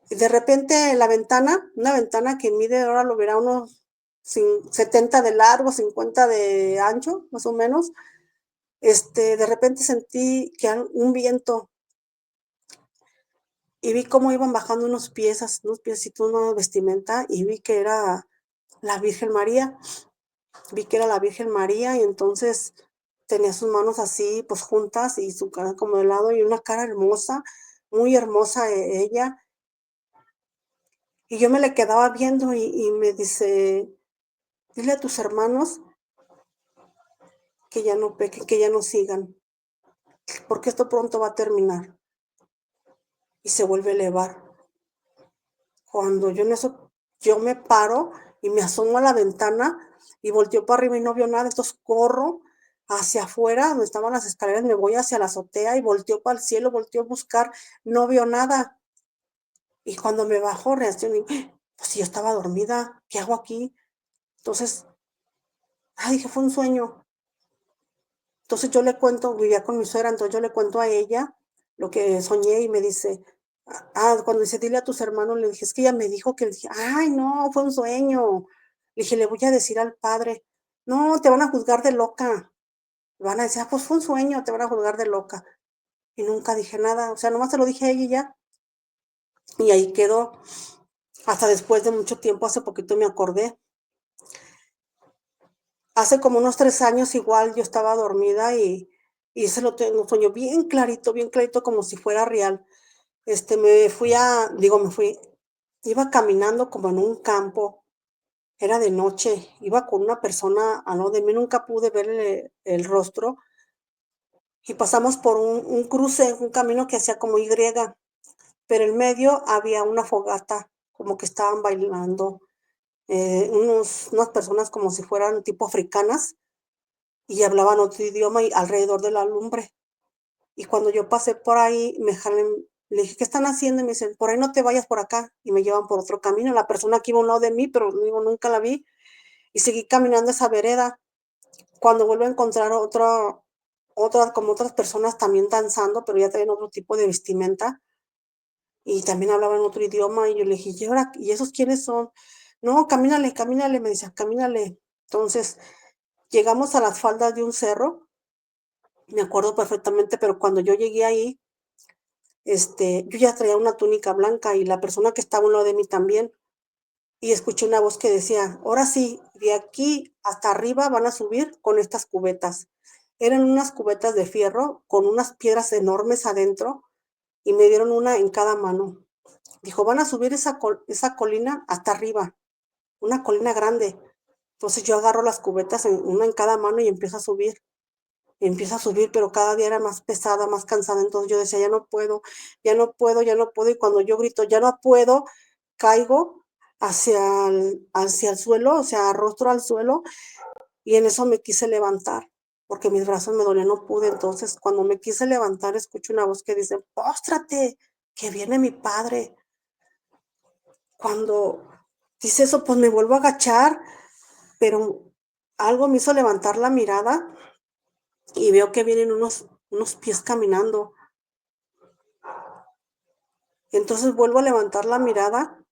Speaker 2: y de repente la ventana, una ventana que mide, ahora lo verá unos 70 de largo, 50 de ancho, más o menos, de repente sentí que un viento, y vi cómo iban bajando unos piecitos, una vestimenta, y vi que era la Virgen María. Vi que era la Virgen María y entonces tenía sus manos así, pues, juntas y su cara como de lado y una cara hermosa, muy hermosa ella. Y yo me le quedaba viendo y me dice: "Dile a tus hermanos que ya no pequen, que ya no sigan, porque esto pronto va a terminar", y se vuelve a elevar. Cuando yo en eso, yo me paro y me asomo a la ventana y volteo para arriba y no veo nada, entonces corro hacia afuera, donde estaban las escaleras, me voy hacia la azotea y volteo para el cielo, volteo a buscar, no veo nada. Y cuando me bajo, reacciono y, pues si yo estaba dormida, ¿qué hago aquí? Entonces, dije, fue un sueño. Entonces yo le cuento, vivía con mi suegra, entonces yo le cuento a ella lo que soñé y me dice, cuando dice, dile a tus hermanos, le dije, es que ella me dijo que, le dije, ay, no, fue un sueño. Le dije, le voy a decir al padre, no, te van a juzgar de loca. Van a decir, pues fue un sueño, te van a juzgar de loca. Y nunca dije nada, o sea, nomás se lo dije a ella y ya. Y ahí quedó. Hasta después de mucho tiempo, hace poquito me acordé. Hace como unos 3 años igual yo estaba dormida y se lo tengo un sueño bien clarito, como si fuera real. Me fui, iba caminando como en un campo, era de noche, iba con una persona al lado de mí, nunca pude verle el rostro, y pasamos por un cruce, un camino que hacía como Y, pero en medio había una fogata, como que estaban bailando, unas personas como si fueran tipo africanas, y hablaban otro idioma y alrededor de la lumbre. Y cuando yo pasé por ahí, me jalan, le dije: "¿Qué están haciendo?". Y me dicen: "Por ahí no te vayas, por acá", y me llevan por otro camino. La persona que iba a un lado de mí, pero digo, nunca la vi, y seguí caminando esa vereda. Cuando vuelvo a encontrar como otras personas también danzando, pero ya traían otro tipo de vestimenta, y también hablaban otro idioma, y yo le dije: "¿Y ahora, y esos quiénes son?". "No, camínale, camínale", me decía, "camínale". Entonces, llegamos a las faldas de un cerro, me acuerdo perfectamente, pero cuando yo llegué ahí, yo ya traía una túnica blanca y la persona que estaba a un lado de mí también, y escuché una voz que decía: "Ahora sí, de aquí hasta arriba van a subir con estas cubetas". Eran unas cubetas de fierro con unas piedras enormes adentro y me dieron una en cada mano. Dijo: "Van a subir esa colina hasta arriba, una colina grande". Entonces yo agarro las cubetas, una en cada mano y empiezo a subir. Empieza a subir, pero cada día era más pesada, más cansada. Entonces yo decía: "Ya no puedo, ya no puedo, ya no puedo". Y cuando yo grito: "Ya no puedo", caigo hacia el suelo, o sea, rostro al suelo, y en eso me quise levantar. porque mis brazos me dolían, no pude. Entonces, cuando me quise levantar, escucho una voz que dice: "Póstrate, que viene mi padre". Cuando dice eso, pues me vuelvo a agachar, pero algo me hizo levantar la mirada y veo que vienen unos pies caminando. Entonces vuelvo a levantar la mirada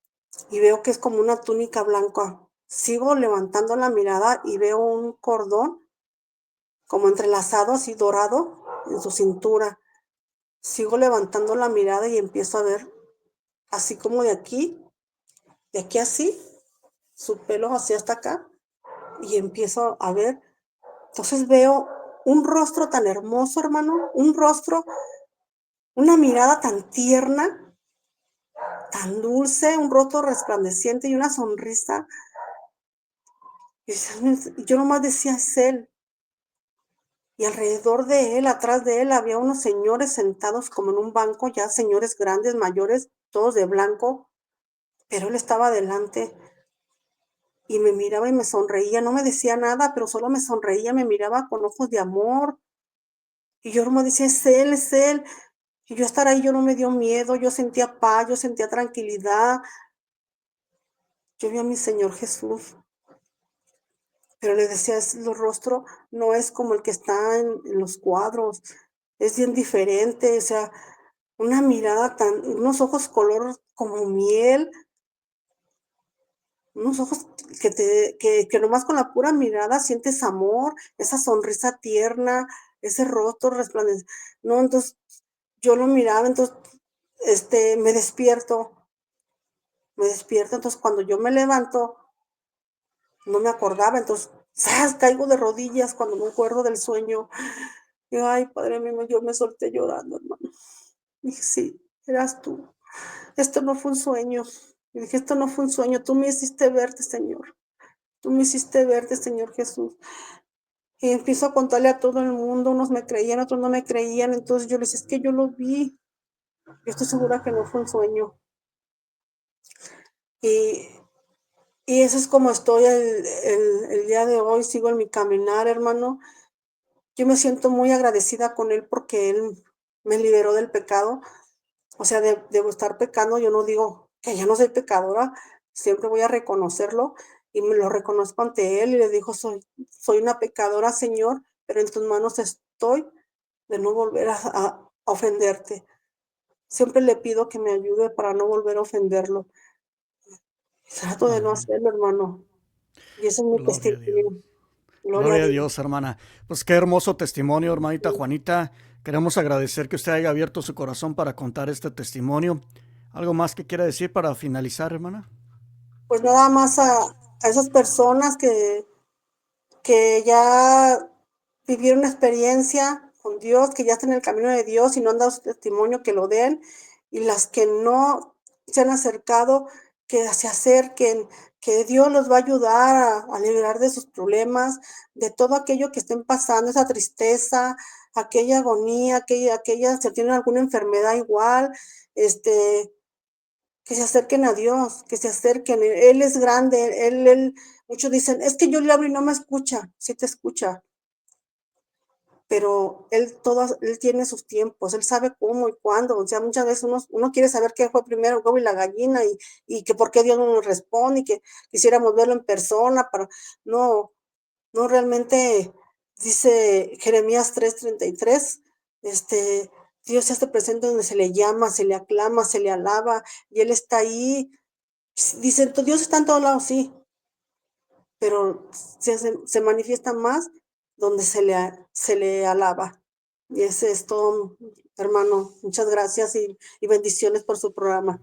Speaker 2: y veo que es como una túnica blanca. Sigo levantando la mirada y veo un cordón como entrelazado, así dorado, en su cintura. Sigo levantando la mirada y empiezo a ver así como de aquí así, su pelo así hasta acá, y empiezo a ver. Entonces veo un rostro tan hermoso, hermano, un rostro, una mirada tan tierna, tan dulce, un rostro resplandeciente y una sonrisa. Y yo nomás decía: "Es él". Y alrededor de él, atrás de él, había unos señores sentados como en un banco, ya señores grandes, mayores, todos de blanco, pero él estaba adelante y me miraba y me sonreía, no me decía nada, pero solo me sonreía, me miraba con ojos de amor. Y yo nomás decía: "Es él, es él". Y yo estar ahí, yo no me dio miedo, yo sentía paz, yo sentía tranquilidad. Yo vi a mi Señor Jesús, pero le decía: "Es Su rostro no es como el que está en los cuadros, es bien diferente", o sea, una mirada tan unos ojos color como miel, unos ojos que nomás con la pura mirada sientes amor, esa sonrisa tierna, ese rostro resplandeciente. No, entonces, yo lo miraba, entonces, me despierto, entonces, cuando yo me levanto, no me acordaba, entonces, ¡zas!, caigo de rodillas cuando me acuerdo del sueño. Digo: "Ay, padre mío", yo me solté llorando, hermano. Dije: "Sí, eras tú. Esto no fue un sueño". Y dije: "Esto no fue un sueño, tú me hiciste verte, Señor. Tú me hiciste verte, Señor Jesús". Y empiezo a contarle a todo el mundo, unos me creían, otros no me creían, entonces yo les decía: "Es que yo lo vi, yo estoy segura que no fue un sueño". Y y eso es como estoy el día de hoy, sigo en mi caminar, hermano. Yo me siento muy agradecida con él porque él me liberó del pecado. O sea, de estar pecando, yo no digo que ya no soy pecadora, siempre voy a reconocerlo y me lo reconozco ante él y le digo: "Soy una pecadora, Señor, pero en tus manos estoy de no volver a ofenderte". Siempre le pido que me ayude para no volver a ofenderlo. Trato de no
Speaker 1: Amén.
Speaker 2: hacerlo, hermano, y ese es mi
Speaker 1: Gloria a Dios.
Speaker 2: testimonio. Gloria a
Speaker 1: Gloria a
Speaker 2: Dios.
Speaker 1: Dios, hermana. Pues qué hermoso testimonio, hermanita Juanita. Queremos agradecer que usted haya abierto su corazón para contar este testimonio. ¿Algo más que quiera decir para finalizar, hermana?
Speaker 2: Pues nada más a esas personas que ya vivieron una experiencia con Dios, que ya están en el camino de Dios y no han dado su testimonio, que lo den, y las que no se han acercado, que se acerquen, que Dios los va a ayudar a liberar de sus problemas, de todo aquello que estén pasando, esa tristeza, aquella agonía, aquella si tienen alguna enfermedad igual, este, que se acerquen a Dios, que se acerquen. Él es grande, muchos dicen: "Es que yo le hablo y no me escucha". Sí te escucha, pero él tiene sus tiempos, él sabe cómo y cuándo. O sea, muchas veces uno quiere saber qué fue primero, el huevo y la gallina, y que por qué Dios no nos responde, y que quisiéramos verlo en persona para no, no, realmente dice Jeremías 3:33, Dios se hace presente donde se le llama, se le aclama, se le alaba, y él está ahí. Dicen: "Dios está en todos lados", sí, pero se manifiesta más donde se le alaba. Y ese es todo, hermano. Muchas gracias y bendiciones por su programa.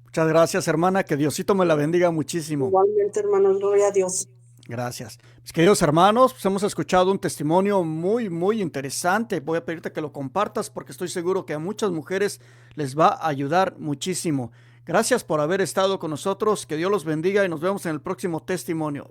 Speaker 1: Muchas gracias, hermana. Que Diosito me la bendiga muchísimo.
Speaker 2: Igualmente, hermano, gloria a Dios.
Speaker 1: Gracias. Mis queridos hermanos, pues hemos escuchado un testimonio muy, muy interesante. Voy a pedirte que lo compartas porque estoy seguro que a muchas mujeres les va a ayudar muchísimo. Gracias por haber estado con nosotros. Que Dios los bendiga y nos vemos en el próximo testimonio.